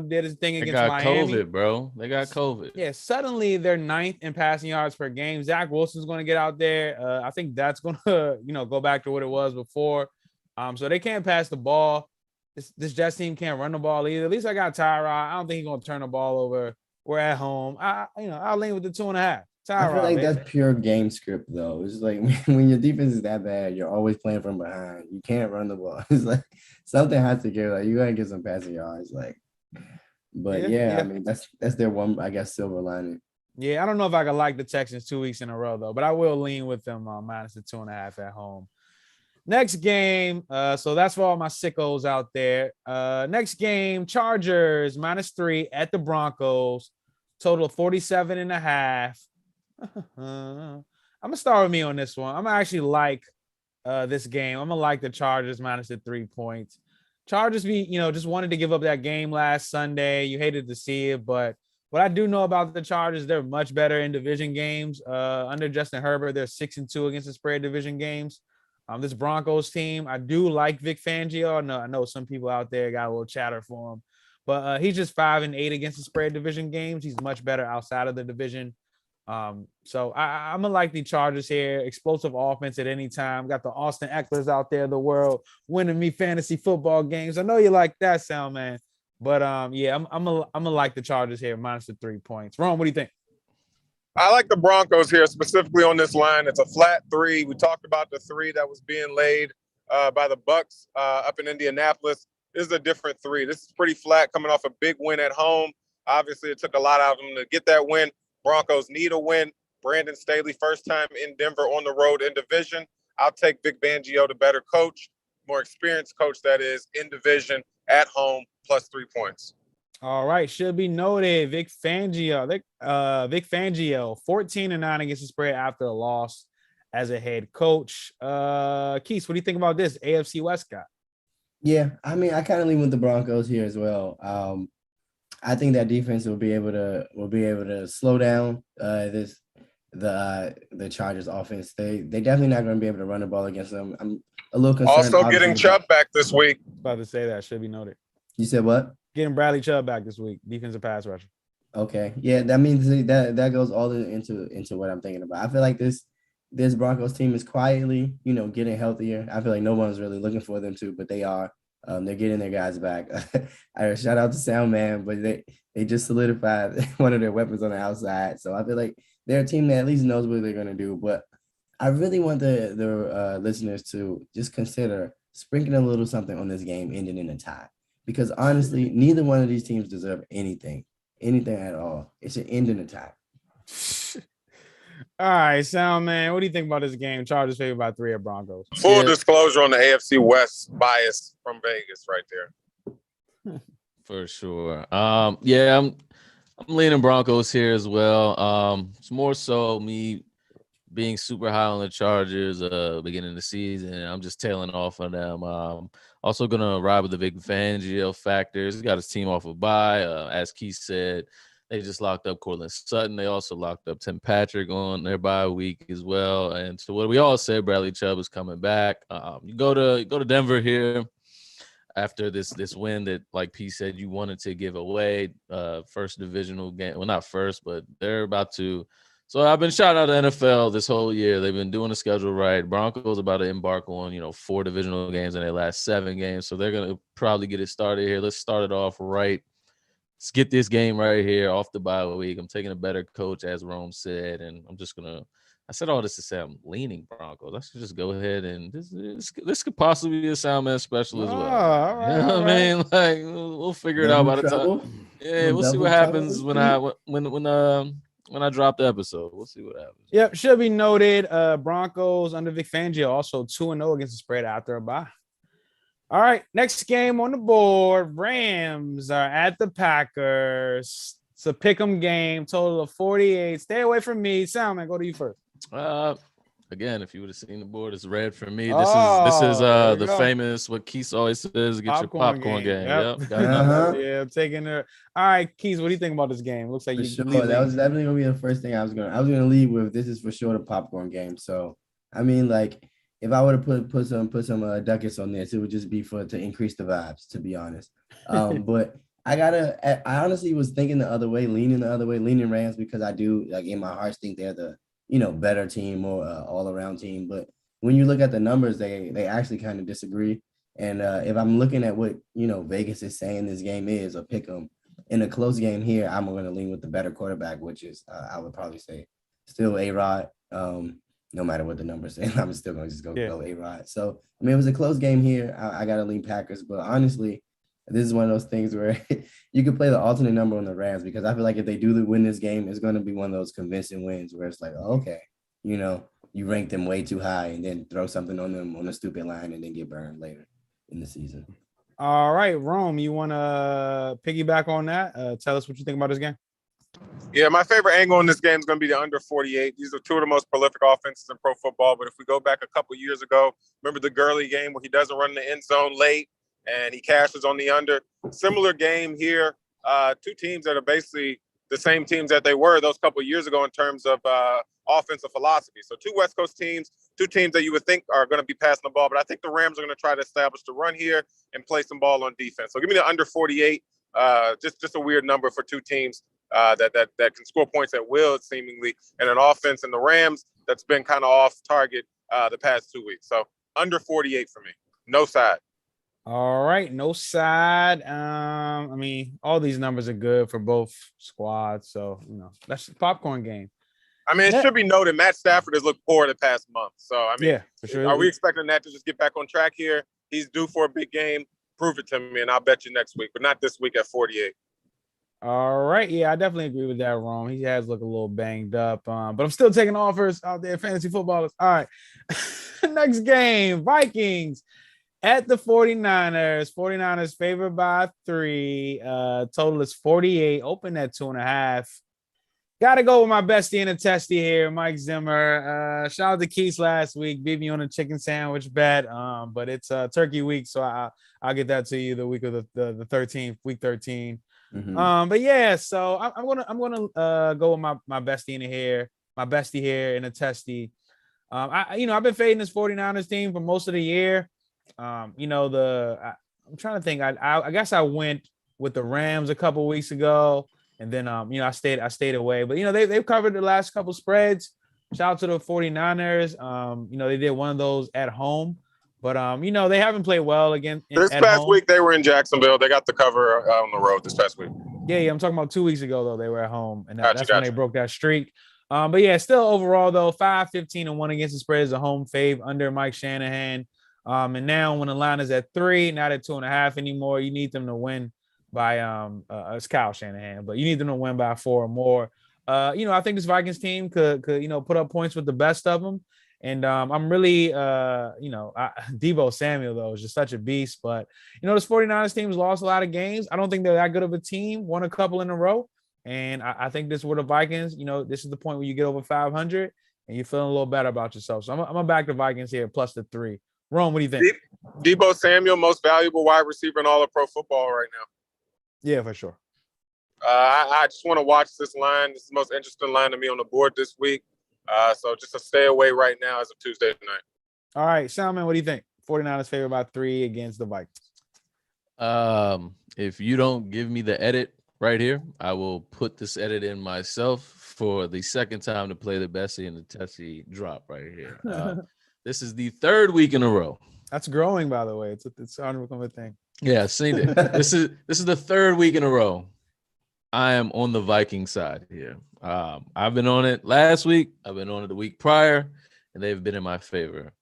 did his thing against Miami.
COVID, bro. They got COVID.
Yeah, suddenly they're 9th in passing yards per game. Zach Wilson's going to get out there. I think that's going to, go back to what it was before. So they can't pass the ball. This Jets team can't run the ball either. At least I got Tyrod. I don't think he's going to turn the ball over. We're at home. I'll lean with the 2.5. Tyrod,
I feel like that's pure game script, though. It's like when your defense is that bad, you're always playing from behind. You can't run the ball. It's like something has to give. Like you gotta get some passing yards. Like, but yeah, I mean that's their one, I guess, silver lining.
Yeah, I don't know if I could like the Texans 2 weeks in a row though, but I will lean with them minus the 2.5 at home. Next game, so that's for all my sickos out there. Next game, Chargers -3 at the Broncos. Total of 47.5. I'm gonna start with me on this one. I'm gonna actually like this game. I'm gonna like the Chargers minus the 3 points. Chargers just wanted to give up that game last Sunday. You hated to see it, but what I do know about the Chargers, they're much better in division games. Under Justin Herbert, they're 6-2 against the spread division games. This Broncos team, I do like Vic Fangio. I know some people out there got a little chatter for him, but he's just 5-8 against the spread division games. He's much better outside of the division. So I'm gonna like the Chargers here. Explosive offense at any time. Got the Austin Eckler's out there, the world winning me fantasy football games. I know you like that sound, man. But I'm gonna like the Chargers here minus the 3 points. Ron, what do you think?
I like the Broncos here, specifically on this line. It's a flat 3. We talked about the 3 that was being laid by the Bucs up in Indianapolis. This is a different 3. This is pretty flat, coming off a big win at home. Obviously, it took a lot out of them to get that win. Broncos need a win. Brandon Staley, first time in Denver on the road in division. I'll take Vic Fangio, the better coach, more experienced coach that is, in division, at home, plus 3 points.
All right, should be noted. Vic Fangio, 14-9 against the spread after a loss as a head coach. Keith, what do you think about this AFC West guy?
Yeah, I mean, I kind of lean with the Broncos here as well. I think that defense will be able to slow down the Chargers offense. They definitely not going to be able to run the ball against them. I'm a little concerned.
Also getting Chubb back this week.
About to say that, should be noted.
You said what?
Getting Bradley Chubb back this week, defensive pass rusher.
Okay, yeah, that means that goes all into what I'm thinking about. I feel like this Broncos team is quietly, getting healthier. I feel like no one's really looking for them to, but they are. They're getting their guys back. I shout out to Soundman, but they just solidified one of their weapons on the outside. So I feel like they're a team that at least knows what they're going to do. But I really want the listeners to just consider sprinkling a little something on this game ending in a tie. Because honestly, neither one of these teams deserve anything at all. It should end in a tie.
All right, Sound Man, what do you think about this game? Chargers favored by 3 at Broncos.
Full disclosure on the AFC West bias from Vegas right there.
For sure. I'm leaning Broncos here as well. It's more so me being super high on the Chargers beginning of the season. I'm just tailing off on them. Also going to ride with the Vic Fangio factors. He's got his team off a bye. As Keith said, They just locked up Cortland Sutton. They also locked up Tim Patrick on their bye week as well. And so what we all said, Bradley Chubb is coming back. You go to Denver here after this win that, like P said, you wanted to give away. First divisional game. Well, not first, but they're about to. So I've been shouting out the NFL this whole year. They've been doing the schedule right. Broncos about to embark on, 4 divisional games in their last 7 games. So they're going to probably get it started here. Let's start it off right. Let's get this game right here off the bye week. I'm taking a better coach, as Rome said, and I'm just going to – I said all this to say I'm leaning Broncos. I should just go ahead and this could possibly be a Soundman special as well.
All right,
you know what I mean? Like, we'll figure it out by the time. Yeah, we'll see what happens when I drop the episode. We'll see what happens.
Yep, should be noted. Broncos under Vic Fangio also 2-0 against the spread after a bye. All right, next game on the board. Rams are at the Packers. It's a pick'em game, total of 48. Stay away from me. Soundman, go to you first.
Again, if you would have seen the board, it's red for me. This is the famous, what Keith always says, get your popcorn game. Yep.
Yeah, I'm taking it. All right, Keith, what do you think about this game? Looks like
Sure. That was definitely gonna be the first thing I was gonna lead with. This is for sure the popcorn game. So I mean, like, if I would have put some ducats on this, it would just be to increase the vibes, to be honest. But I honestly was thinking leaning Rams, because I do, like, in my heart think they're the better team or all around team. But when you look at the numbers, they actually kind of disagree. And if I'm looking at what Vegas is saying this game is, or pick them in a close game here, I'm going to lean with the better quarterback, which is I would probably say still A-Rod. No matter what the numbers say, I'm still going to just go A-Rod. So I mean, it was a close game here. I got to lean Packers, but honestly, this is one of those things where you could play the alternate number on the Rams, because I feel like if they do win this game, it's going to be one of those convincing wins where it's like, okay, you rank them way too high and then throw something on them on a stupid line and then get burned later in the season.
All right, Rome, you want to piggyback on that? Tell us what you think about this game.
Yeah, my favorite angle in this game is going to be the under 48. These are 2 of the most prolific offenses in pro football. But if we go back a couple years ago, remember the Gurley game where he doesn't run the end zone late and he cashes on the under? Similar game here. 2 teams that are basically the same teams that they were those couple of years ago in terms of offensive philosophy. So 2 West Coast teams, 2 teams that you would think are going to be passing the ball. But I think the Rams are going to try to establish the run here and play some ball on defense. So give me the under 48. Just a weird number for 2 teams that can score points at will, seemingly, and an offense in the Rams that's been kind of off target the past 2 weeks. So under 48 for me. No side.
All right, no side. I mean, all these numbers are good for both squads, so that's the popcorn game.
I mean, it should be noted Matt Stafford has looked poor the past month. So I mean,
yeah, for sure.
Are we expecting that to just get back on track here? He's due for a big game. Prove it to me, and I'll bet you next week, but not this week at 48.
All right, yeah, I definitely agree with that, Ron. He has looked a little banged up, but I'm still taking offers out there, fantasy footballers. All right, next game, Vikings at the 49ers. 49ers favored by 3. Total is 48. Open at 2.5. Got to go with my bestie in a testy here, Mike Zimmer. Shout out to Keith last week, beat me on a chicken sandwich bet. But it's turkey week, so I'll get that to you the week of the 13th, week 13.
Mm-hmm.
But yeah, so I'm gonna go with my bestie here in a testy. I've been fading this 49ers team for most of the year. I'm trying to think. I guess I went with the Rams a couple weeks ago, and then I stayed away. But they've covered the last couple spreads. Shout out to the 49ers. They did one of those at home. But they haven't played well again.
This past week they were in Jacksonville. They got the cover on the road this past week.
Yeah, I'm talking about 2 weeks ago though. They were at home, and that's when they broke that streak. But yeah, still overall though, 5-15-1 against the spread is a home fave under Mike Shanahan. And now when the line is at 3, not at 2.5 anymore, you need them to win by it's Kyle Shanahan, but you need them to win by 4 or more. I think this Vikings team could put up points with the best of them. And I'm really, Deebo Samuel, though, is just such a beast. But, this 49ers team has lost a lot of games. I don't think they're that good of a team, won a couple in a row. And I think this were the Vikings. This is the point where you get over 500 and you're feeling a little better about yourself. So I'm going to back the Vikings here, plus the 3. Rome, what do you think?
Deebo Samuel, most valuable wide receiver in all of pro football right now.
Yeah, for sure.
I just want to watch this line. This is the most interesting line to me on the board this week. So just a stay away right now as of Tuesday night.
All right, Salman, what do you think? 49ers favor by 3 against the Vikings.
If you don't give me the edit right here, I will put this edit in myself for the second time to play the Bessie and the Tessie drop right here. This is the third week in a row.
That's growing, by the way. It's starting to become a thing.
Yeah, I've seen it. This is the third week in a row. I am on the Viking side here. I've been on it last week. I've been on it the week prior, and they've been in my favor.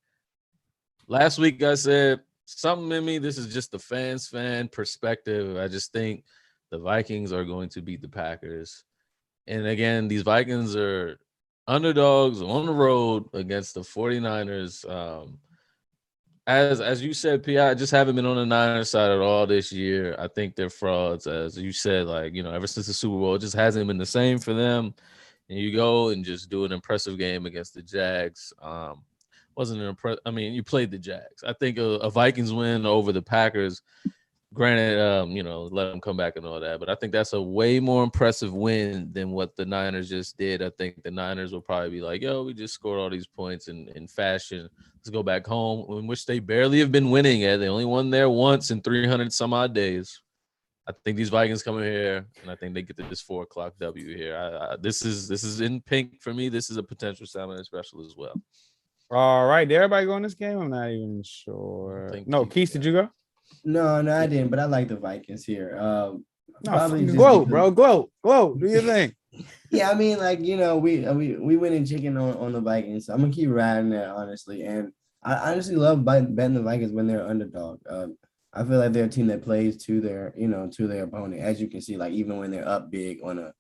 Last week, I said something in me. This is just the fan perspective. I just think the Vikings are going to beat the Packers. And again, these Vikings are underdogs on the road against the 49ers. As you said, P, I just haven't been on the Niners side at all this year. I think they're frauds. As you said, ever since the Super Bowl, it just hasn't been the same for them. And you go and just do an impressive game against the Jags. Wasn't an impressive. I mean, you played the Jags. I think a Vikings win over the Packers, granted, let them come back and all that. But I think that's a way more impressive win than what the Niners just did. I think the Niners will probably be like, yo, we just scored all these points in fashion. Let's go back home, in which they barely have been winning at. They only won there once in 300 some odd days. I think these Vikings come in here, and I think they get to this 4 o'clock W here. This is in pink for me. This is a potential Salmon special as well.
All right, did everybody go in this game? I'm not even sure. No, Keith, did you go?
No, I didn't, but I like the Vikings here.
No, gloat, bro. Gloat. Do your thing.
Yeah, I mean, we went in chicken on the Vikings. So I'm gonna keep riding that, honestly. And I honestly love betting the Vikings when they're underdog. I feel like they're a team that plays to their opponent. As you can see, like even when they're up big on a,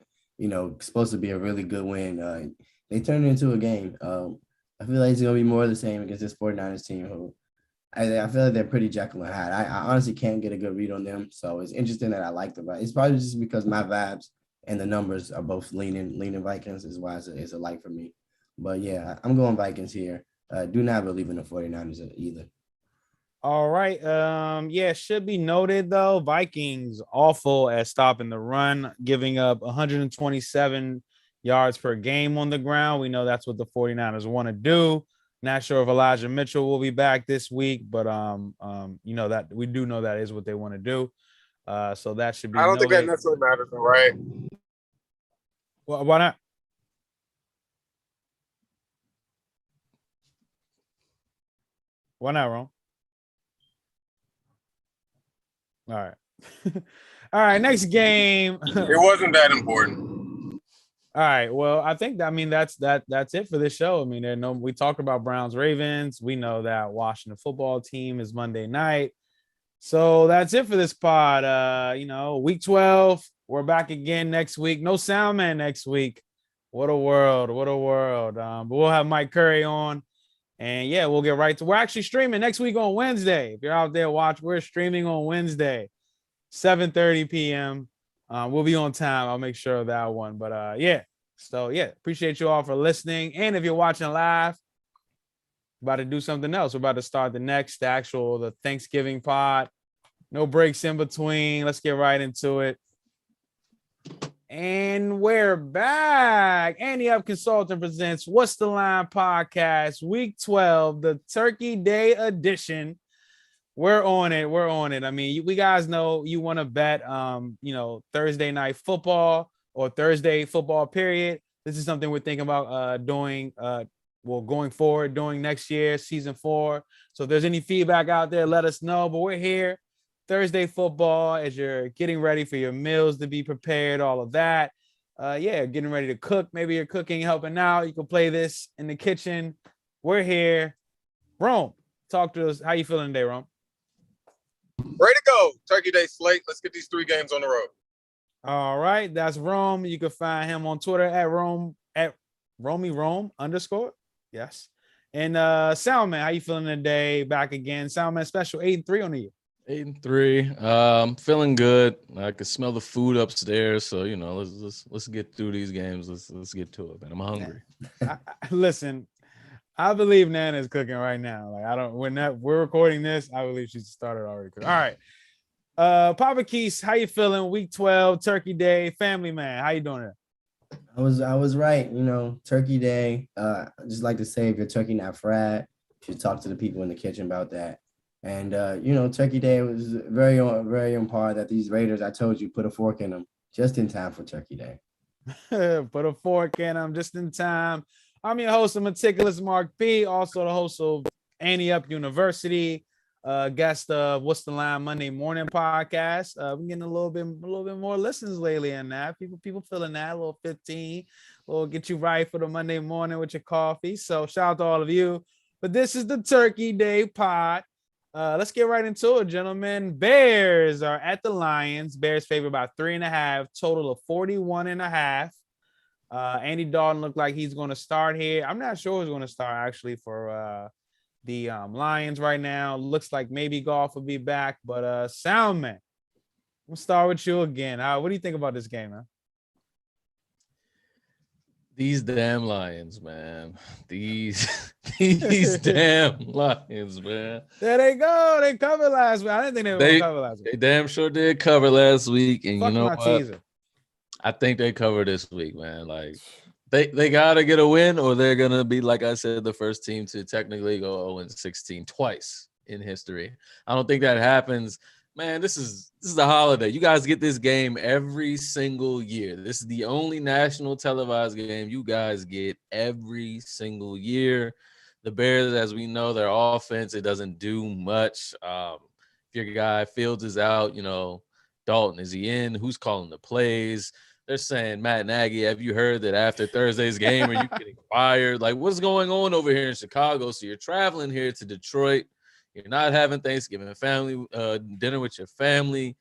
supposed to be a really good win, they turn it into a game. I feel like it's gonna be more of the same against this 49ers team who I feel like they're pretty Jekyll and Hyde. I honestly can't get a good read on them. So it's interesting that I like the Vikings. It's probably just because my vibes and the numbers are both leaning Vikings is why it's a like for me. But yeah, I'm going Vikings here. Do not believe in the 49ers either.
All right. Yeah, should be noted though, Vikings awful at stopping the run, giving up 127 yards per game on the ground. We know that's what the 49ers want to do. Not sure if Elijah Mitchell will be back this week, but that we do know that is what they want to do. So that should be.
I don't think that necessarily matters, right?
Well, why not? Why not, Ron? All right. All right, next game.
It wasn't that important.
All right. Well, I think that's it for this show. I mean, we talked about Browns Ravens. We know that Washington football team is Monday night. So that's it for this pod. Week 12. We're back again next week. No Soundman next week. What a world. But we'll have Mike Curry on. And yeah, we'll get right to. We're actually streaming next week on Wednesday. If you're out there watching, we're streaming on Wednesday, 7:30 p.m. We'll be on time. I'll make sure of that one. But yeah. So yeah, appreciate you all for listening. And if you're watching live, about to do something else. We're about to start the Thanksgiving pod. No breaks in between. Let's get right into it. And we're back. Andy Up Consulting presents What's the Line podcast, week 12, the Turkey Day edition. We're on it. I mean, we guys know you want to bet, Thursday night football or Thursday football period. This is something we're thinking about going forward, doing next year, season 4. So if there's any feedback out there, let us know. But we're here. Thursday football as you're getting ready for your meals to be prepared, all of that. Getting ready to cook. Maybe you're cooking, helping out. You can play this in the kitchen. We're here. Rome, talk to us. How you feeling today, Rome?
Ready to go. Turkey Day slate. Let's get these 3 games on the road.
All right. That's Rome. You can find him on Twitter at Rome, at @RomyRome_. Yes. And Soundman, how you feeling today? Back again. Soundman special 8-3 on the year.
8-3. Feeling good. I can smell the food upstairs. So let's get through these games. Let's get to it, man. I'm hungry.
Listen, I believe Nana is cooking right now. Like we're recording this. I believe she's started already cooking. All right. Papa Keys, how you feeling? Week 12, Turkey Day, family man. How you doing there?
I was right. Turkey Day. I just like to say, if your turkey not fried, you should talk to the people in the kitchen about that. And Turkey Day was very on par that these Raiders, I told you, put a fork in them just in time for Turkey Day.
Put a fork in them just in time. I'm your host of Meticulous Mark P, also the host of Annie Up University, guest of What's the Line Monday Morning podcast. We're getting a little bit more listens lately in that. People feeling that a little 15, will get you right for the Monday morning with your coffee. So shout out to all of you. But this is the Turkey Day pod. Let's get right into it, gentlemen. Bears are at the Lions. Bears favor about 3.5, total of 41.5. Andy Dalton looked like he's going to start here. I'm not sure who's going to start actually for the Lions right now. Looks like maybe Goff will be back, but Soundman, we'll start with you again. What do you think about this game, man?
These damn Lions, man. These damn Lions, man.
There they go. They covered last week. I didn't think they were going to cover last week.
They damn sure did cover last week, and
Fuck
you know
my
what?
teaser.
I think they cover this week, man. Like they gotta get a win, or they're gonna be, like I said, the first team to technically go 0-16 twice in history. I don't think that happens. Man, this is a holiday. You guys get this game every single year. This is the only national televised game you guys get every single year. The Bears, as we know, their offense, it doesn't do much. If your guy Fields is out, Dalton, is he in? Who's calling the plays? They're saying, Matt Nagy, have you heard that after Thursday's game, are you getting fired? Like, what's going on over here in Chicago? So you're traveling here to Detroit. You're not having Thanksgiving family dinner with your family.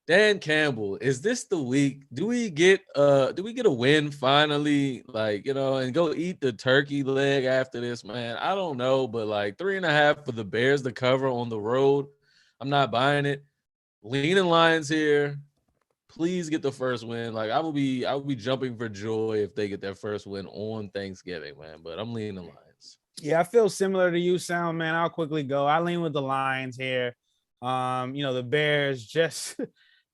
Dan Campbell, is this the week? Do we get a win finally? And go eat the turkey leg after this, man. I don't know, but 3.5 for the Bears to cover on the road. I'm not buying it. Leaning Lions here. Please get the first win. I will be jumping for joy if they get their first win on Thanksgiving, man. But I'm leaning Lions.
Yeah, I feel similar to you, Sound, man. I'll quickly go. I lean with the Lions here. The Bears just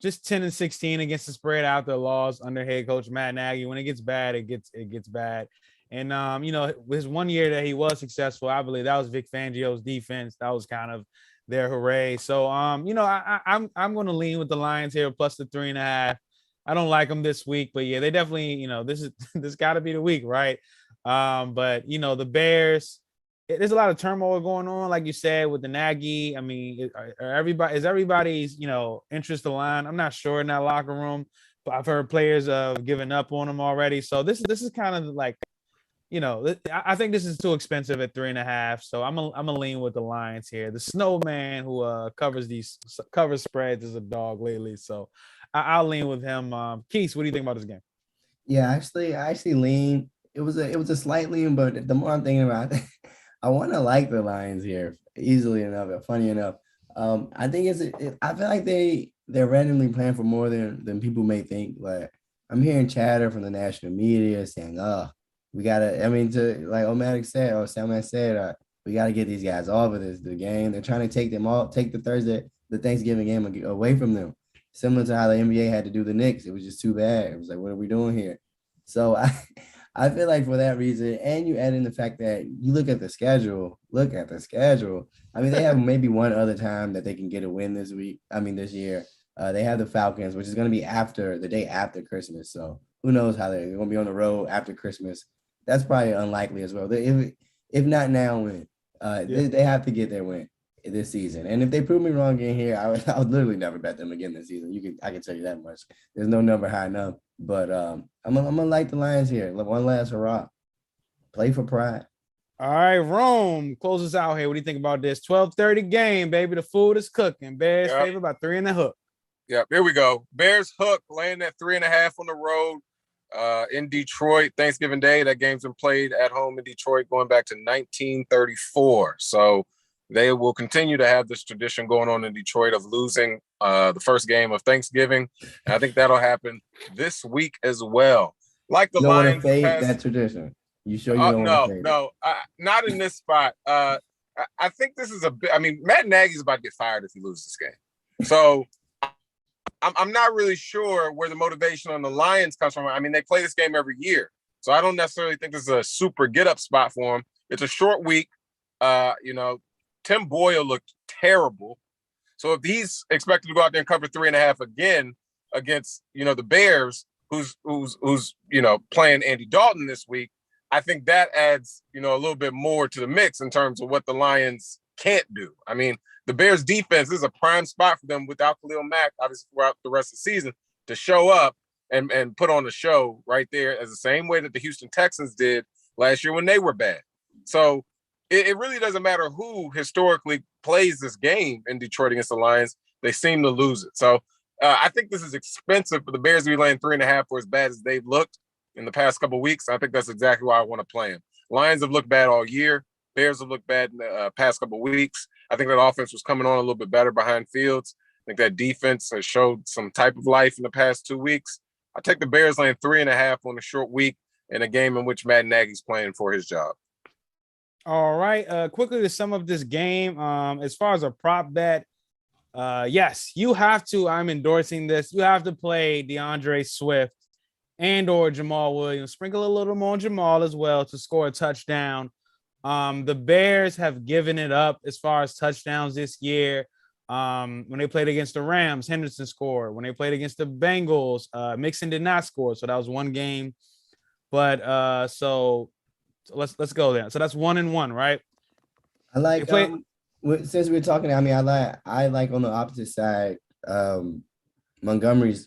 10-16 against the spread out their laws under head coach Matt Nagy. When it gets bad, it gets bad. And his 1 year that he was successful, I believe that was Vic Fangio's defense. That was kind of their hooray. So I'm going to lean with the Lions here plus the 3.5. I don't like them this week, but yeah, they definitely, this got to be the week, right? But the Bears, there's a lot of turmoil going on, like you said, with the Nagy. I mean, is everybody's interest aligned? I'm not sure in that locker room, but I've heard players giving up on them already. So this is kind of like, I think this is too expensive at 3.5. So I'm a lean with the Lions here. The Snowman who covers spreads is a dog lately, so I'll lean with him. Keith, what do you think about this game?
Yeah, I actually lean. It was a slight lean, but the more I'm thinking about it, I want to like the Lions here easily enough. Funny enough, I think I feel like they're randomly playing for more than people may think. Like, I'm hearing chatter from the national media saying, we gotta. I mean, like Omatic said, or Salman said, we gotta get these guys off of the game. They're trying to take the Thanksgiving game away from them. Similar to how the NBA had to do the Knicks. It was just too bad. It was like, what are we doing here? So I feel like for that reason, and you add in the fact that you look at the schedule. I mean, they have maybe one other time that they can get a win this year. They have the Falcons, which is going to be the day after Christmas. So who knows how they're going to be on the road after Christmas. That's probably unlikely as well. If not now, when they have to get their win this season. And if they prove me wrong in here, I would literally never bet them again this season. I can tell you that much. There's no number high enough. But I'm gonna like the Lions here. One last hurrah. Play for pride.
All right, Rome, close us out here. What do you think about this? 12:30 game, baby. The food is cooking. Bears favor about 3.5.
Yep, here we go. Bears hook laying at 3.5 on the road in Detroit. Thanksgiving Day. That game's been played at home in Detroit going back to 1934. So they will continue to have this tradition going on in Detroit of losing the first game of Thanksgiving. And I think that'll happen this week as well. Like the Lions,
fade that tradition. You sure you don't want to fade it?
Not in this spot. I think this is Matt Nagy's about to get fired if he loses this game. So I'm not really sure where the motivation on the Lions comes from. I mean, they play this game every year, so I don't necessarily think this is a super get up spot for them. It's a short week. Tim Boyle looked terrible. So if he's expected to go out there and cover 3.5 again against, the Bears, who's playing Andy Dalton this week, I think that adds, a little bit more to the mix in terms of what the Lions can't do. I mean, the Bears defense is a prime spot for them without Khalil Mack, obviously throughout the rest of the season, to show up and put on a show right there as the same way that the Houston Texans did last year when they were bad. So it really doesn't matter who historically plays this game in Detroit against the Lions. They seem to lose it. So I think this is expensive for the Bears to be laying 3.5 for as bad as they've looked in the past couple of weeks. I think that's exactly why I want to play them. Lions have looked bad all year. Bears have looked bad in the past couple of weeks. I think that offense was coming on a little bit better behind Fields. I think that defense has showed some type of life in the past 2 weeks. I take the Bears laying 3.5 on a short week in a game in which Matt Nagy's playing for his job.
All right. Quickly to sum up this game, as far as a prop bet, yes, you have to. I'm endorsing this. You have to play DeAndre Swift and or Jamal Williams. Sprinkle a little more on Jamal as well to score a touchdown. The Bears have given it up as far as touchdowns this year. When they played against the Rams, Henderson scored. When they played against the Bengals, Mixon did not score. So that was one game. But so let's go there. So that's 1-1, right?
I like since we're talking. I mean, I like on the opposite side. Montgomery's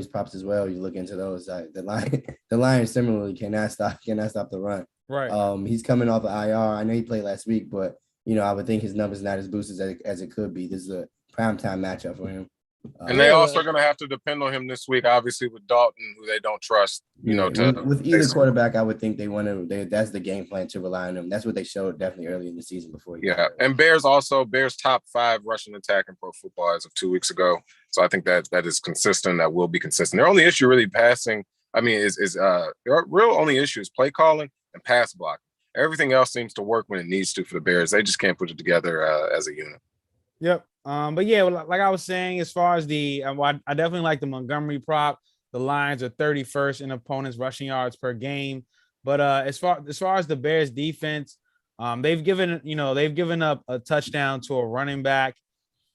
props as well. You look into those. The Lions similarly cannot stop the run.
Right.
He's coming off of IR. I know he played last week, but I would think his numbers not as boosted as it could be. This is a primetime matchup for him.
And they also are going to have to depend on him this week, obviously, with Dalton, who they don't trust.
With either quarterback, I would think they want to. That's the game plan, to rely on him. That's what they showed definitely early in the season before.
And Bears top 5 rushing attack in Pro Football as of 2 weeks ago. So I think that is consistent. That will be consistent. Their only issue really passing. I mean, is their real only issue is play calling and pass blocking. Everything else seems to work when it needs to for the Bears. They just can't put it together as a unit.
Yep. But yeah, like I was saying, as far as I definitely like the Montgomery prop. The Lions are 31st in opponents' rushing yards per game. But as far as the Bears defense, they've given up a touchdown to a running back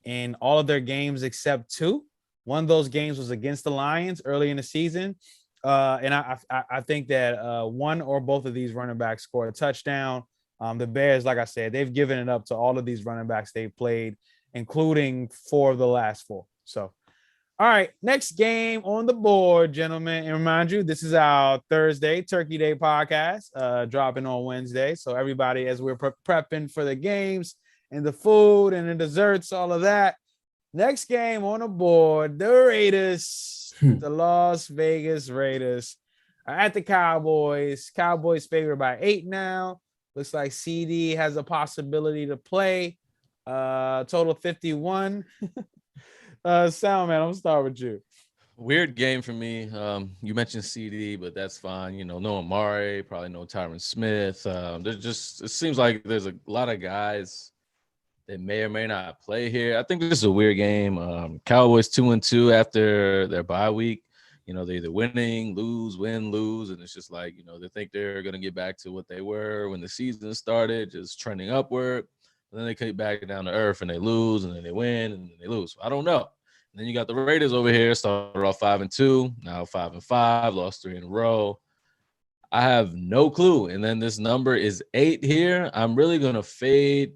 in all of their games except 2. One of those games was against the Lions early in the season. And I think that one or both of these running backs scored a touchdown. The Bears, like I said, they've given it up to all of these running backs they've played, including 4 of the last 4. So, all right, next game on the board, gentlemen. And remind you, this is our Thursday Turkey Day podcast, dropping on Wednesday. So everybody, as we're prepping for the games and the food and the desserts, all of that. Next game on the board, the Raiders, the Las Vegas Raiders are at the Cowboys. Cowboys favored by 8 now. Looks like CD has a possibility to play. Total 51. Sound man, I'm gonna start with you.
Weird game for me. You mentioned CD, but that's fine. No Amari, probably no Tyron Smith. It seems like there's a lot of guys that may or may not play here. I think this is a weird game. Cowboys 2-2 after their bye week. They're either winning, win, lose, and it's just like, they think they're going to get back to what they were when the season started, just trending upward. And then they get back down to earth and they lose, and then they win, and then they lose. I don't know. And then you got the Raiders over here, started off 5-2, now 5-5, lost 3 in a row. I have no clue. And then this number is 8 here. I'm really going to fade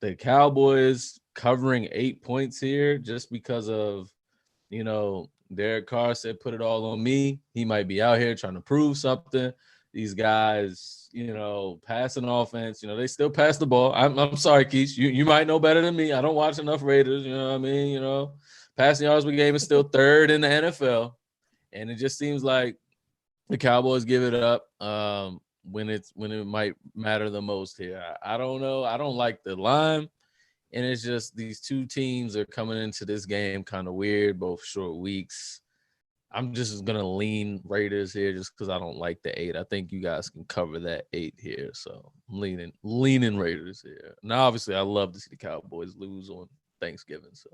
the Cowboys covering 8 points here just because of, Derek Carr said, put it all on me. He might be out here trying to prove something. These guys, passing offense, they still pass the ball. I'm sorry, Keith. You might know better than me. I don't watch enough Raiders. You know what I mean? Passing yards per game is still 3rd in the NFL. And it just seems like the Cowboys give it up when it might matter the most here. I don't know. I don't like the line. And it's just these 2 teams are coming into this game kind of weird, both short weeks. I'm just going to lean Raiders here just because I don't like the 8. I think you guys can cover that 8 here. So I'm leaning Raiders here. Now, obviously, I love to see the Cowboys lose on Thanksgiving. So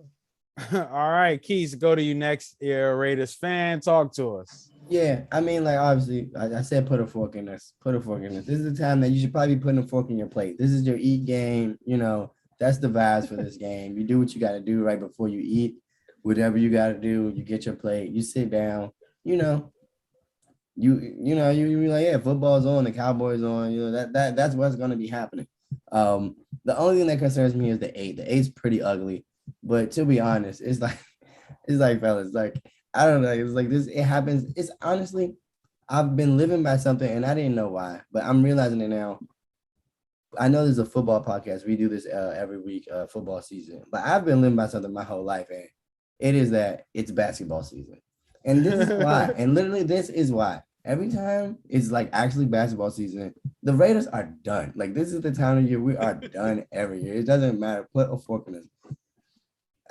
All right, Keys, go to you next. You're a Raiders fan. Talk to us.
Yeah, I mean, like obviously, I said put a fork in this. Put a fork in this. This is the time that you should probably be putting a fork in your plate. This is your eat game. You know, that's the vibes for this game. You do what you got to do right before you eat. Whatever you got to do, you get your plate. You sit down. You know, you like, yeah, football's on, the Cowboys on. You know that's what's going to be happening. The only thing that concerns me is the eight. The eight's pretty ugly, but to be honest, it's like fellas, like. I don't know. It's like this. It happens. It's honestly, I've been living by something and I didn't know why, but I'm realizing it now. I know there's a football podcast. We do this every week, football season, but I've been living by something my whole life. And it is that it's basketball season. And this is why. And literally, this is why. Every time it's like actually basketball season, the Raiders are done. Like, this is the time of year we are done every year. It doesn't matter. Put a fork in this.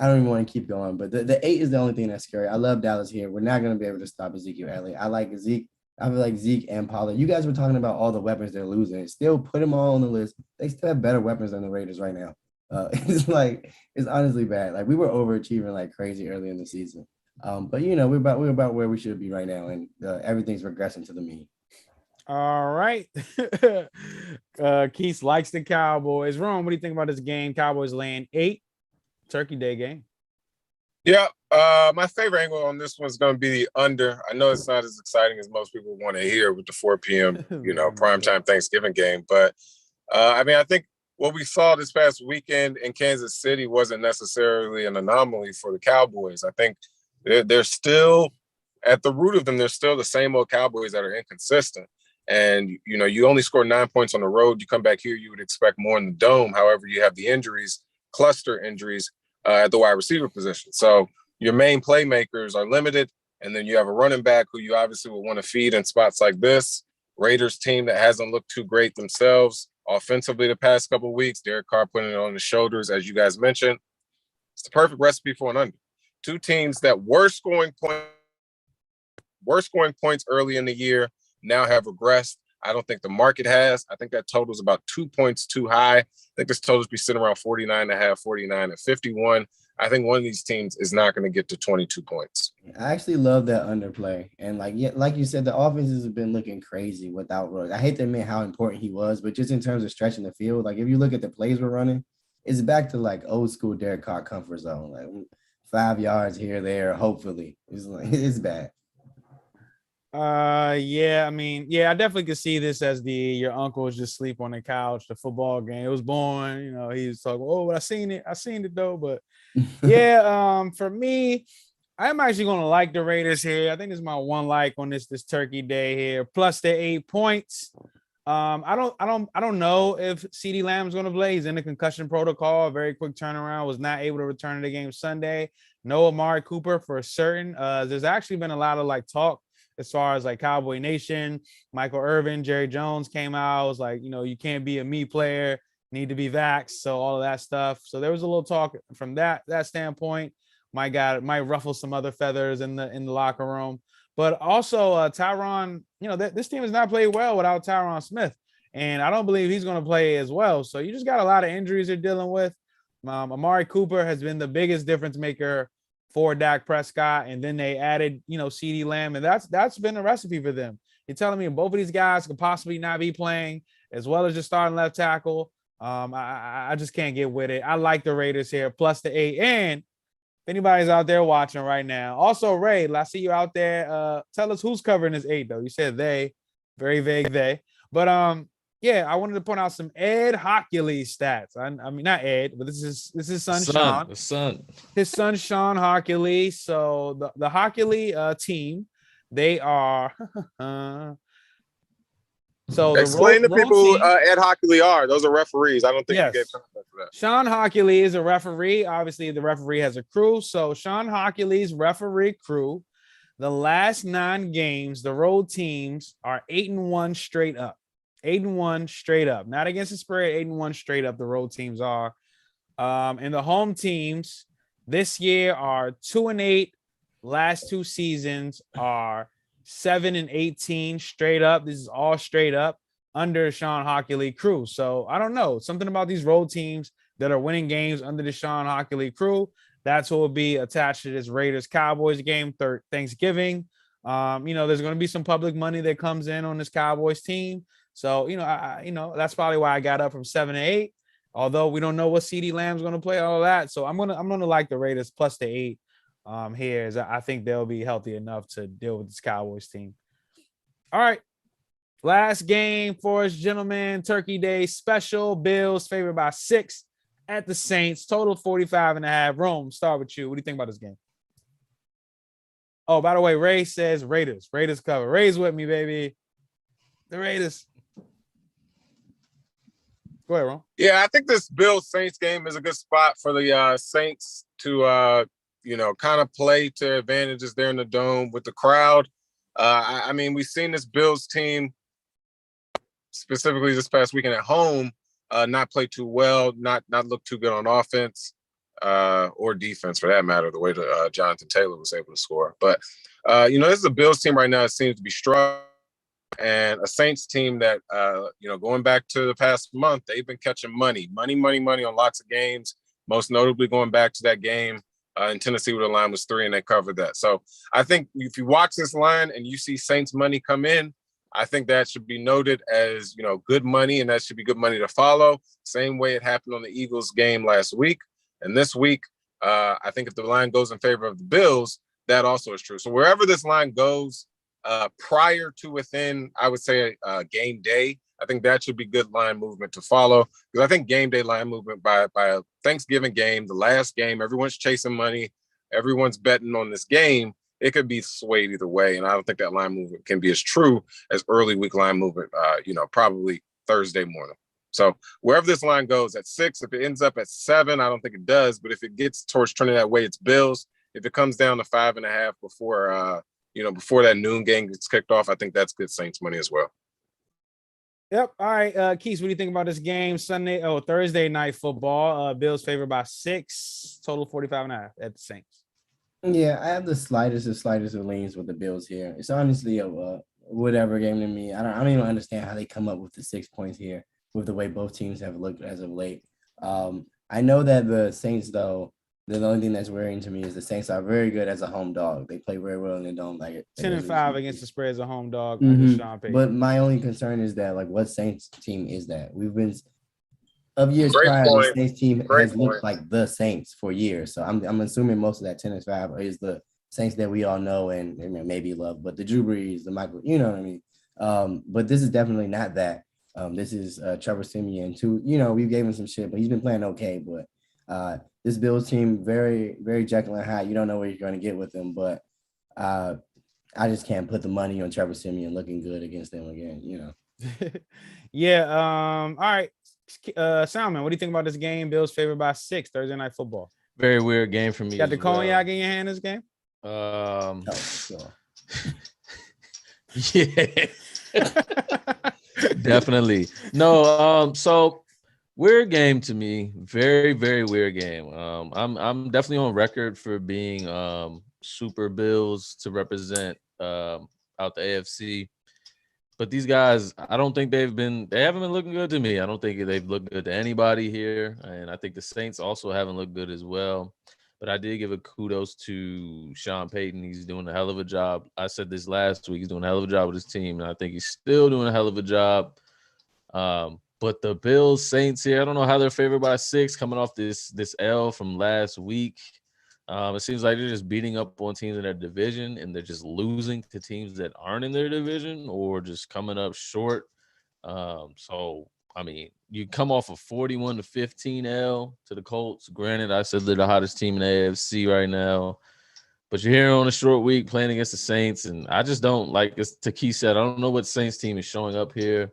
I don't even want to keep going, but the eight is the only thing that's scary. I love Dallas here. We're not going to be able to stop Ezekiel Elliott. I like Zeke. I feel like Zeke and Pollard. You guys were talking about all the weapons they're losing. Still put them all on the list. They still have better weapons than the Raiders right now. It's honestly bad. Like, we were overachieving like crazy early in the season. But you know, we're about where we should be right now, and everything's regressing to the mean.
All right. Keith likes the Cowboys. Ron, what do you think about this game? Cowboys laying 8. Turkey Day game.
Yeah, my favorite angle on this one's going to be the under. I know it's not as exciting as most people want to hear with the 4 p.m. Primetime Thanksgiving game, but I mean, I think what we saw this past weekend in Kansas City wasn't necessarily an anomaly for the Cowboys. I think they're still at the root of them. They're still the same old Cowboys that are inconsistent. And you only score 9 points on the road. You come back here, you would expect more in the dome. However, you have the injuries, cluster injuries. At the wide receiver position. So your main playmakers are limited, and then you have a running back who you obviously will want to feed in spots like this. Raiders team that hasn't looked too great themselves offensively the past couple of weeks. Derek Carr putting it on his shoulders, as you guys mentioned. It's the perfect recipe for an under. Two teams that were scoring points early in the year now have regressed. I don't think the market has. I think that total is about 2 points too high. I think this total be sitting around 49.5, 49 and 51. I think one of these teams is not going to get to 22 points.
I actually love that underplay. And like you said, the offenses have been looking crazy without Ruggs. I hate to admit how important he was, but just in terms of stretching the field, like if you look at the plays we're running, it's back to like old school Derek Carr comfort zone, like 5 yards here, there, hopefully. It's bad.
Yeah, I mean, yeah, I definitely could see this as your uncle was just sleep on the couch, the football game. It was boring, he was talking, oh, I seen it though. But yeah, for me, I'm actually gonna like the Raiders here. I think this is my one like on this Turkey Day here, plus the 8 points. I don't know if CeeDee Lamb's gonna play. He's in the concussion protocol, very quick turnaround, was not able to return to the game Sunday. No Amari Cooper for certain. There's actually been a lot of like talk as far as like Cowboy Nation. Michael Irvin, Jerry Jones came out, was like, you can't be a me player, need to be vaxxed. So all of that stuff. So there was a little talk from that standpoint. Might ruffle some other feathers in the locker room. But also Tyron, this team has not played well without Tyron Smith. And I don't believe he's going to play as well. So you just got a lot of injuries they're dealing with. Amari Cooper has been the biggest difference maker for Dak Prescott, and then they added, CeeDee Lamb, and that's been a recipe for them. You're telling me both of these guys could possibly not be playing, as well as just starting left tackle. I just can't get with it. I like the Raiders here, plus the 8. And if anybody's out there watching right now, also Ray, I see you out there. Tell us who's covering this 8 though. You said they, very vague they, but yeah, I wanted to point out some Ed Hockley stats. I mean, not Ed, but this is son Sean.
The son.
His son Sean Hockley. So the Hockley team, they are. So
explain to people who Ed Hockley are. Those are referees. I don't think you gave context for that.
Sean Hockley is a referee. Obviously, the referee has a crew. So Sean Hockley's referee crew, the last 9 games, the road teams are 8-1 straight up. 8-1 straight up, not against the spread. 8-1 straight up. The road teams are, and the home teams this year are 2-8. Last 2 seasons are 7-18 straight up. This is all straight up under Sean Hockley crew. So I don't know, something about these road teams that are winning games under the Sean Hockley crew. That's what will be attached to this Raiders Cowboys game, Thanksgiving. There's going to be some public money that comes in on this Cowboys team. So, that's probably why I got up from 7 to 8. Although we don't know what CeeDee Lamb's going to play, all of that. So I'm gonna like the Raiders plus the 8 here. As I think they'll be healthy enough to deal with this Cowboys team. All right. Last game for us, gentlemen. Turkey Day special. Bills favored by 6 at the Saints. Total 45.5. Rome, start with you. What do you think about this game? Oh, by the way, Ray says Raiders. Raiders cover. Ray's with me, baby. The Raiders. Go ahead, Ron.
Yeah, I think this Bills Saints game is a good spot for the Saints to kind of play to advantages there in the dome with the crowd. I mean, we've seen this Bills team specifically this past weekend at home not play too well, not look too good on offense or defense for that matter, the way that Jonathan Taylor was able to score. But this is a Bills team right now that seems to be struggling. And a Saints team that, going back to the past month, they've been catching money on lots of games, most notably going back to that game in Tennessee where the line was 3 and they covered that. So I think if you watch this line and you see Saints money come in, I think that should be noted as, good money, and that should be good money to follow. Same way it happened on the Eagles game last week. And this week, I think if the line goes in favor of the Bills, that also is true. So wherever this line goes, prior to within, I would say, game day, I think that should be good line movement to follow. Because I think game day line movement by a Thanksgiving game, the last game, everyone's chasing money, everyone's betting on this game. It could be swayed either way. And I don't think that line movement can be as true as early week line movement, probably Thursday morning. So wherever this line goes at 6, if it ends up at 7, I don't think it does. But if it gets towards turning that way, it's Bills. If it comes down to 5.5 before that noon game gets kicked off, I think that's good Saints money as well.
Yep. All right. Keith, what do you think about this game? Thursday night football. Bills favored by 6, total 45.5 at the Saints.
Yeah, I have the slightest of leans with the Bills here. It's honestly a whatever game to me. I don't even understand how they come up with the 6 points here with the way both teams have looked as of late. I know that the Saints, though, the only thing that's worrying to me is the Saints are very good as a home dog. They play very well in the dome.
10-5 against the spread as a home dog.
Mm-hmm.
Sean Payton.
But my only concern is that, what Saints team is that? We've been of years
Great
prior,
point.
the Saints team
Great
has looked
point.
like the Saints for years. So I'm assuming most of that 10-5 is the Saints that we all know and maybe love, but the Drew Brees, the Michael, you know what I mean? But this is definitely not that. This is Trevor Siemian too. We gave him some shit, but he's been playing okay. But this Bills team, very, very Jekyll and Hyde. You don't know what you're going to get with them, but I just can't put the money on Trevor Siemian looking good against them again.
Yeah. All right. Salmon, what do you think about this game? Bills favored by 6, Thursday night football.
Very weird game for me.
You got the cognac in your hand this game?
Sure.
Yeah. Definitely. No, so weird game to me. Very, very weird game. I'm definitely on record for being super Bills to represent out the AFC. But these guys, I don't think they haven't been looking good to me. I don't think they've looked good to anybody here. And I think the Saints also haven't looked good as well. But I did give a kudos to Sean Payton. He's doing a hell of a job. I said this last week. He's doing a hell of a job with his team. And I think he's still doing a hell of a job. But the Bills, Saints here, I don't know how they're favored by 6 coming off this L from last week. It seems like they're just beating up on teams in their division and they're just losing to teams that aren't in their division or just coming up short. So, I mean, you come off a 41-15 L to the Colts. Granted, I said they're the hottest team in the AFC right now. But you're here on a short week playing against the Saints. And I just don't, like as Taki said, I don't know what Saints team is showing up here.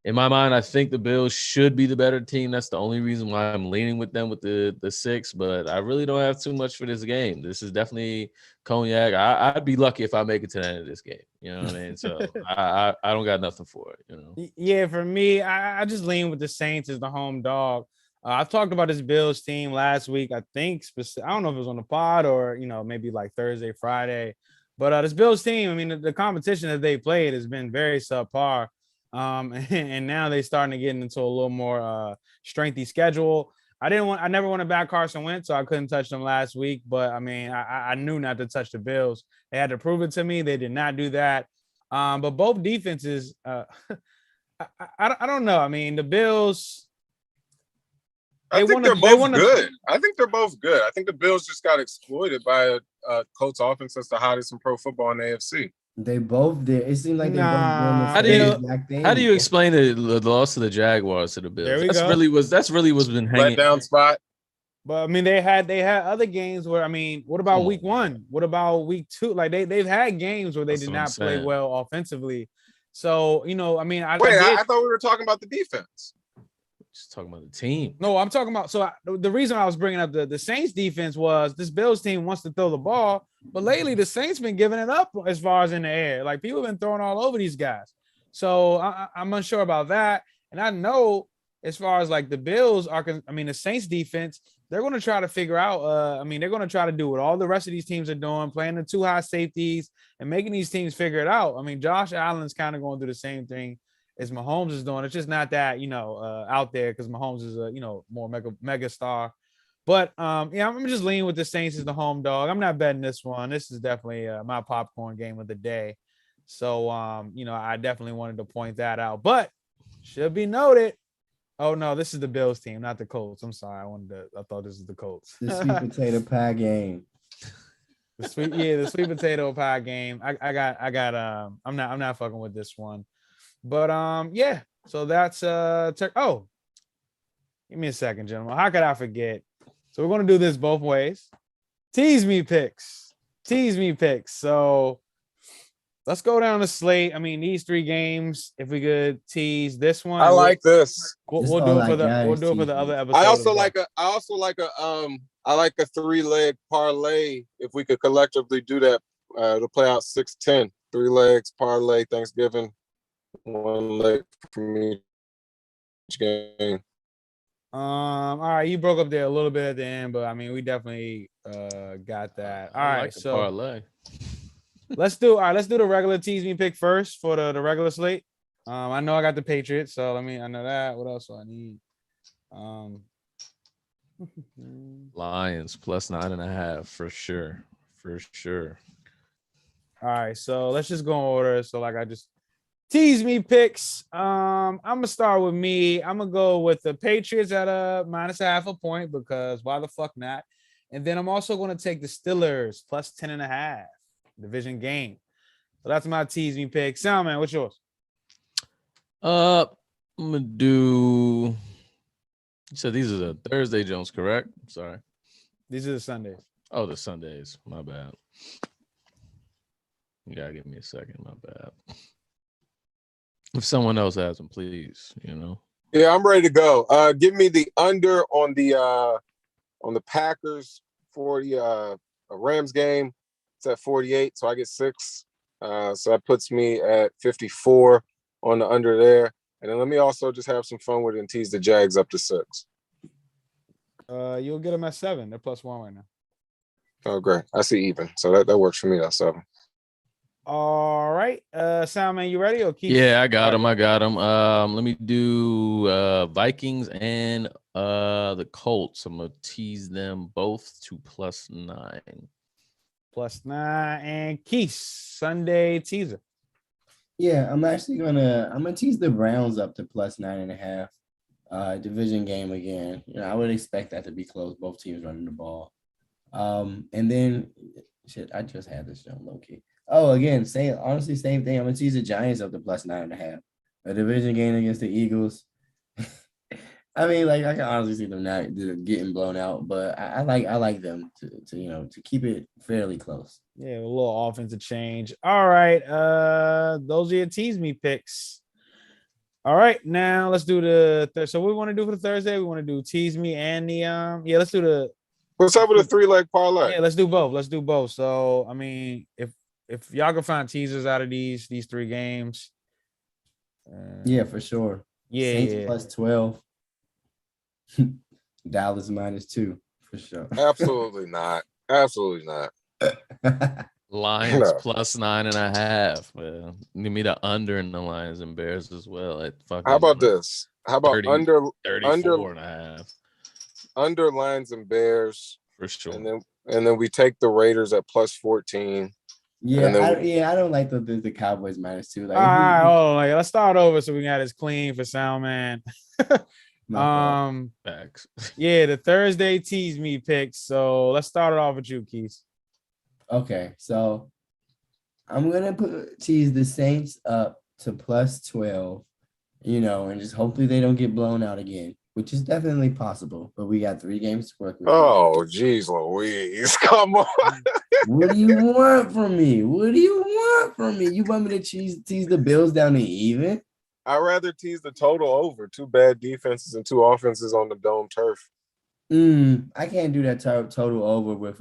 In my mind, I think the Bills should be the better team. That's the only reason why I'm leaning with them with the 6. But I really don't have too much for this game. This is definitely cognac. I'd be lucky if I make it to the end of this game. You know what I mean? So I don't got nothing for it.
Yeah, for me, I just lean with the Saints as the home dog. I've talked about this Bills team last week. I think I don't know if it was on the pod or maybe like Thursday, Friday. But this Bills team, I mean, the competition that they played has been very subpar. And now they're starting to get into a little more strengthy schedule. I never want to back Carson Wentz, so I couldn't touch them last week. But I mean, I knew not to touch the Bills. They had to prove it to me. They did not do that. But both defenses, I don't know. I mean, the Bills.
I think they're both good. I think they're both good. I think the Bills just got exploited by a Colts offense that's the hottest in pro football in the AFC.
They both did. It seemed like they both
Nah.
doing the
How
same exact thing.
How do you explain the loss to the Jaguars to the Bills?
There we
That's
go.
really what's been hanging.
Letdown spot.
But I mean, they had other games where I mean, what about week 1? What about week 2? Like they've had games where they
That's
did
what I'm
not play
saying.
well offensively. So I mean, I
thought we were talking about the defense.
Just talking about the team.
No, I'm talking about. So the reason I was bringing up the Saints defense was this Bills team wants to throw the ball, but lately the Saints been giving it up as far as in the air. Like people have been throwing all over these guys. So I'm unsure about that. And I know as far as like the Bills are, I mean the Saints defense, they're going to try to figure out. I mean they're going to try to do what all the rest of these teams are doing, playing the 2 high safeties and making these teams figure it out. I mean Josh Allen's kind of going through the same thing as Mahomes is doing. It's just not that, out there because Mahomes is a, more mega star. But yeah, I'm just leaning with the Saints as the home dog. I'm not betting this one. This is definitely my popcorn game of the day. So I definitely wanted to point that out. But should be noted. Oh no, this is the Bills team, not the Colts. I'm sorry. I thought this is the Colts.
The sweet potato pie game.
The sweet potato pie game. I'm not fucking with this one. But yeah, so that's give me a second, gentlemen. How could I forget? So we're gonna do this both ways. Tease me picks. So let's go down the slate. I mean, these 3 games, if we could tease this one.
I like this.
We'll do it for the other episode.
I also like a 3-leg parlay. If we could collectively do that, to play out 6-10. 3 legs parlay Thanksgiving. 1 leg from each game.
All right, you broke up there a little bit at the end, but I mean, we definitely got that. All right, so
parlay.
let's do the regular tease me pick first for the regular slate. I know I got the Patriots, so I know that. What else do I need?
Lions plus 9.5 for sure.
All right, so let's just go in order. So like I just tease me picks. I'm gonna start with me. I'm gonna go with the Patriots at a -0.5 point because why the fuck not? And then I'm also gonna take the Steelers plus 10.5 division game. So that's my tease me pick. Soundman, what's yours?
I'm gonna do. You said these are the Thursday Jones, correct? Sorry.
These are the Sundays.
Oh, the Sundays. My bad. You gotta give me a second. My bad. If someone else has them, please.
Yeah, I'm ready to go. Give me the under on the Packers for the Rams game. It's at 48, so I get 6. So that puts me at 54 on the under there. And then let me also just have some fun with it and tease the Jags up to 6.
You'll get them at 7. They're +1 right now.
Oh, great. I see even. So that works for me. That's 7.
All right. Soundman, you ready? Or keep?
Yeah, I got them. Let me do Vikings and the Colts. I'm gonna tease them both to +9.
+9 and Keith Sunday teaser.
Yeah, I'm gonna tease the Browns up to +9.5. Division game again. I would expect that to be close. Both teams running the ball. And then I just had this show low key. Oh, again, same thing. I'm gonna tease the Giants up to +9.5. A division game against the Eagles. I mean, like I can honestly see them not getting blown out, but I like them to keep it fairly close.
Yeah, a little offensive change. All right. Those are your tease me picks. All right, now let's do the so what we want to do for the Thursday. We want to do tease me and the let's do the
What's up with the 3-leg parlay?
Yeah, let's do both. So I mean, if y'all can find teasers out of these 3 games.
Yeah, for sure.
Yeah,
Saints +12. Dallas -2 for sure.
Absolutely not.
Lions
No.
+9.5. Well, give me the under in the Lions and Bears as well. At fucking
How about this? How about
30,
under
34.5.
under Lions and Bears,
for sure.
and then we take the Raiders at plus 14.
Yeah,
And then
I don't like the Cowboys -2. Like,
All
if we-
right, hold on. Like, let's start over so we can have this clean for Sound Man.
my fault.
Facts.
Yeah, the Thursday tease me picks. So let's start it off with you, Keith.
Okay, so I'm gonna tease the Saints up to plus 12, and just hopefully they don't get blown out again, which is definitely possible. But we got 3 games to work with.
oh, geez, Louise, come on.
What do you want from me? What do you want from me? You want me to tease the Bills down to even?
I'd rather tease the total over. 2 bad defenses and 2 offenses on the dome turf.
I can't do that total over with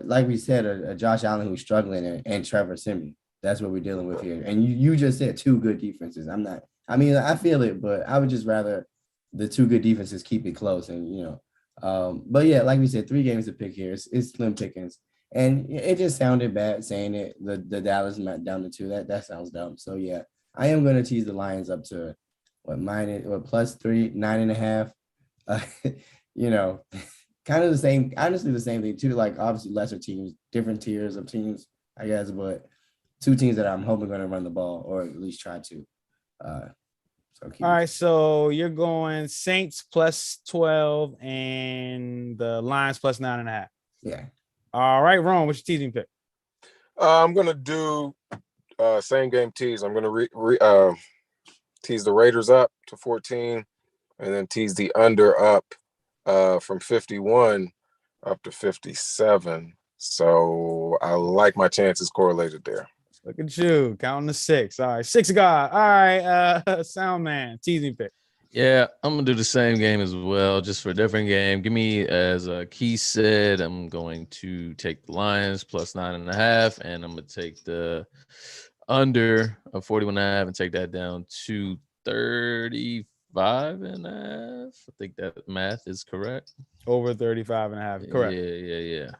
like we said, a Josh Allen who's struggling and Trevor Siemian. That's what we're dealing with here. And you just said 2 good defenses. I feel it, but I would just rather the 2 good defenses keep it close. And, but yeah, like we said, 3 games to pick here. It's slim pickings. And it just sounded bad saying it. The Dallas down to 2. That sounds dumb. So yeah, I am going to tease the Lions up to plus 3, 9.5. Kind of the same, honestly, the same thing too. Like obviously lesser teams, different tiers of teams, I guess, but 2 teams that I'm hoping going to run the ball or at least try to.
All right, so you're going Saints plus 12 and the Lions plus 9.5.
Yeah.
All right, Ron, what's your teasing pick?
I'm gonna do same game tease. I'm gonna tease the Raiders up to 14, and then tease the under up from 51 up to 57. So I like my chances correlated there.
Look at you counting the 6. All right, 6 God. All right, Sound Man, teasing pick.
Yeah, I'm gonna do the same game as well, just for a different game. Give me, as Keith said, I'm going to take the Lions plus 9.5, and I'm gonna take the under of 41.5 and take that down to 35.5. I think that math is correct.
Over 35.5. Correct.
Yeah.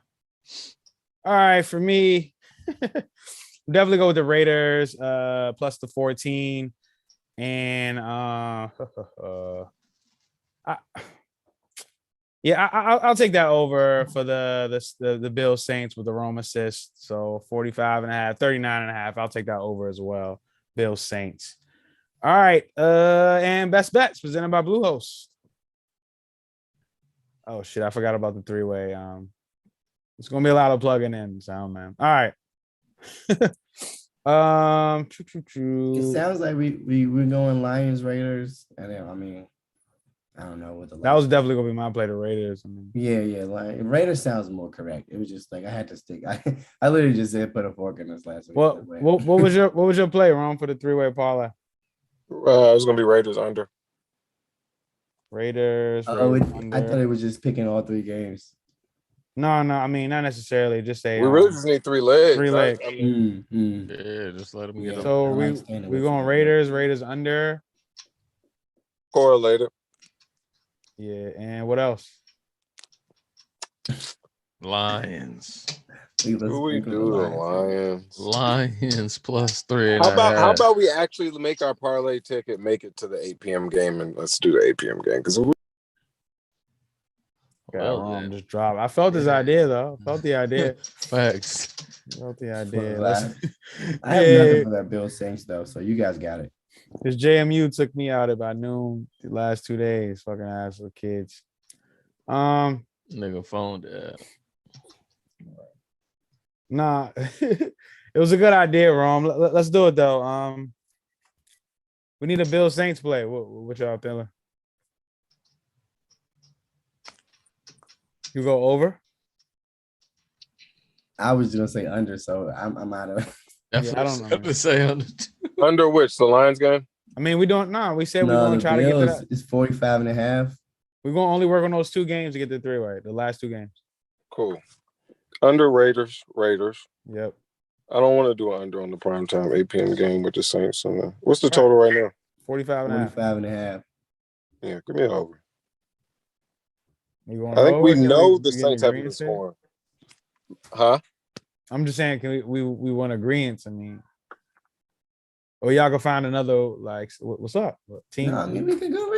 All right, for me, definitely go with the Raiders plus the 14. And I'll take that over for the Bills Saints with the Rome assist. So 45.5, 39.5. I'll take that over as well. Bills Saints. All right. And best bets presented by Bluehost. Oh shit, I forgot about the 3-way. It's gonna be a lot of plugging in, Sound Man. All right.
It sounds like we're going Lions, Raiders, and then I don't know what the
that was definitely gonna be my play, the Raiders.
Yeah, Raiders sounds more correct. It was just like I had to stick. I literally just said put a fork in this last week.
What was your play, Ron, for the 3-way parlay?
It was gonna be Raiders under.
Raiders.
I
under.
thought it was just picking all 3 games.
No, I mean not necessarily. Just say
We really just need 3 legs.
3 legs.
Yeah, just let them get them.
So we going Raiders under.
Correlated.
Yeah, and what else?
Lions.
Who we do the Lions?
Lions plus 3.
How about we actually make our parlay ticket, make it to the 8 p.m. game, and let's do the 8 p.m. game because
Just drop. I felt this idea though. I felt the idea.
Facts.
Felt the idea.
I have nothing for that Bill Saints though, so you guys got it.
Because JMU took me out by noon the last 2 days. Fucking ass for kids.
Nigga phone dead.
Nah, it was a good idea, Rom. Let's do it though. We need a Bill Saints play. What y'all feeling? You go over?
I was gonna say under, so I'm out of.
I don't know.
To say under.
Under which the Lions game?
I mean, we don't know. We said we're
No,
gonna
the
try to get to
Bills
that.
is 45.5.
We're gonna only work on those 2 games to get the 3-way. The last 2 games.
Cool. Under Raiders.
Yep.
I don't want to do an under on the primetime 8 p.m. game with the Saints. What's the total right now?
45.5.
45.5.
Yeah, give me an over.
You going
I think
over?
we
Can
know the
get
Saints have
agreements
been
here?
scoring. Huh?
I'm just saying, can we want agreements? I mean, or y'all can find another what's up? What team?
No, I mean we could go.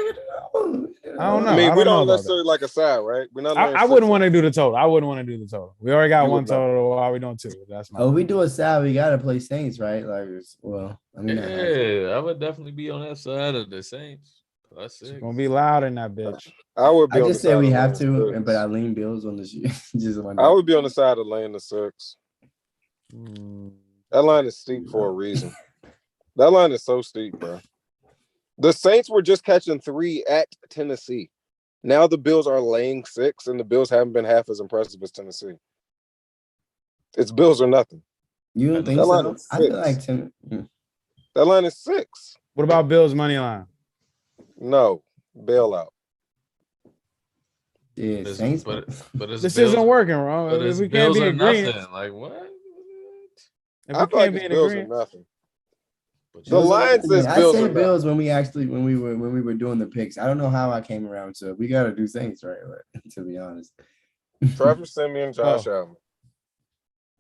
I don't know.
I mean,
I
we
don't know
don't
about that.
necessarily like a side, right? We're not.
I wouldn't want to do the total. I wouldn't want to do the total. We already got
You
one
would not.
total. Why are we doing two? That's my.
Oh, we do a side. We gotta play Saints, right? Like, well, I mean, not have to.
Yeah, I would definitely be on that side of the Saints. Plus
It's
6.
gonna be loud in that bitch.
I would be
I
on the
just said
side
we
of
have
laying the
to,
six.
but I lean Bills on the shit. Just one
I would be on the side of laying the 6.
Hmm.
That line is steep for a reason. That line is so steep, bro. The Saints were just catching 3 at Tennessee. Now the Bills are laying 6, and the Bills haven't been half as impressive as Tennessee. It's Bills or nothing.
You don't think
That line
so?
is
I feel
6.
like
That line is 6.
What about Bills money line?
No, bailout.
yeah,
But
Saints.
it's
This
Bills,
isn't working, bro.
but
If
it's
we can't
Bills
be
or
agreeing,
nothing. Like what?
if
I
we
feel like
can't be
it's
in
Bills or
agreement,
nothing.
But
The line says
I
Bills or
said
nothing.
Bills when we were doing the picks. I don't know how I came around to it. We gotta do Saints, right? To be honest.
Trevor Simeon, Josh Allen.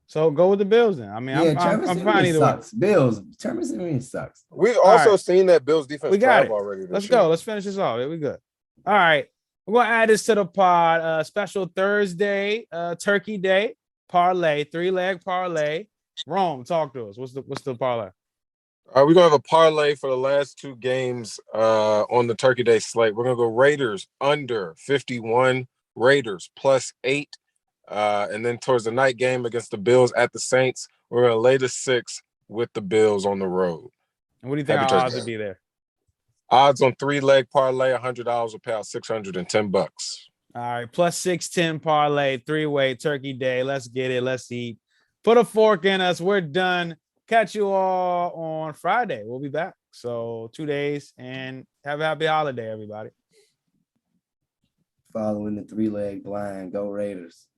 so go with the Bills then. I mean,
Yeah,
I'm
Trevor
fine
Simeon
either way.
sucks. Bills. Trevor Simeon sucks.
We've
All
also
right.
seen that Bills defense
We got
travel
it.
already this
Let's
year.
go. Let's finish this off. Here we good. All right. We're gonna add this to the pod. Special Thursday, Turkey Day parlay, 3-leg parlay. Rome, talk to us. What's the parlay?
All right, we're gonna have a parlay for the last 2 games on the Turkey Day slate. We're gonna go Raiders under 51, Raiders +8, and then towards the night game against the Bills at the Saints, we're gonna lay the 6 with the Bills on the road.
And what do you think
Happy
our
Turkey
odds
Day.
would be there?
Odds on 3-leg parlay, $100 will pay out $610.
All right, plus 610 parlay, 3-way Turkey Day. Let's get it. Let's eat. Put a fork in us. We're done. Catch you all on Friday. We'll be back. So 2 days, and have a happy holiday, everybody.
Following the 3-leg blind. Go Raiders.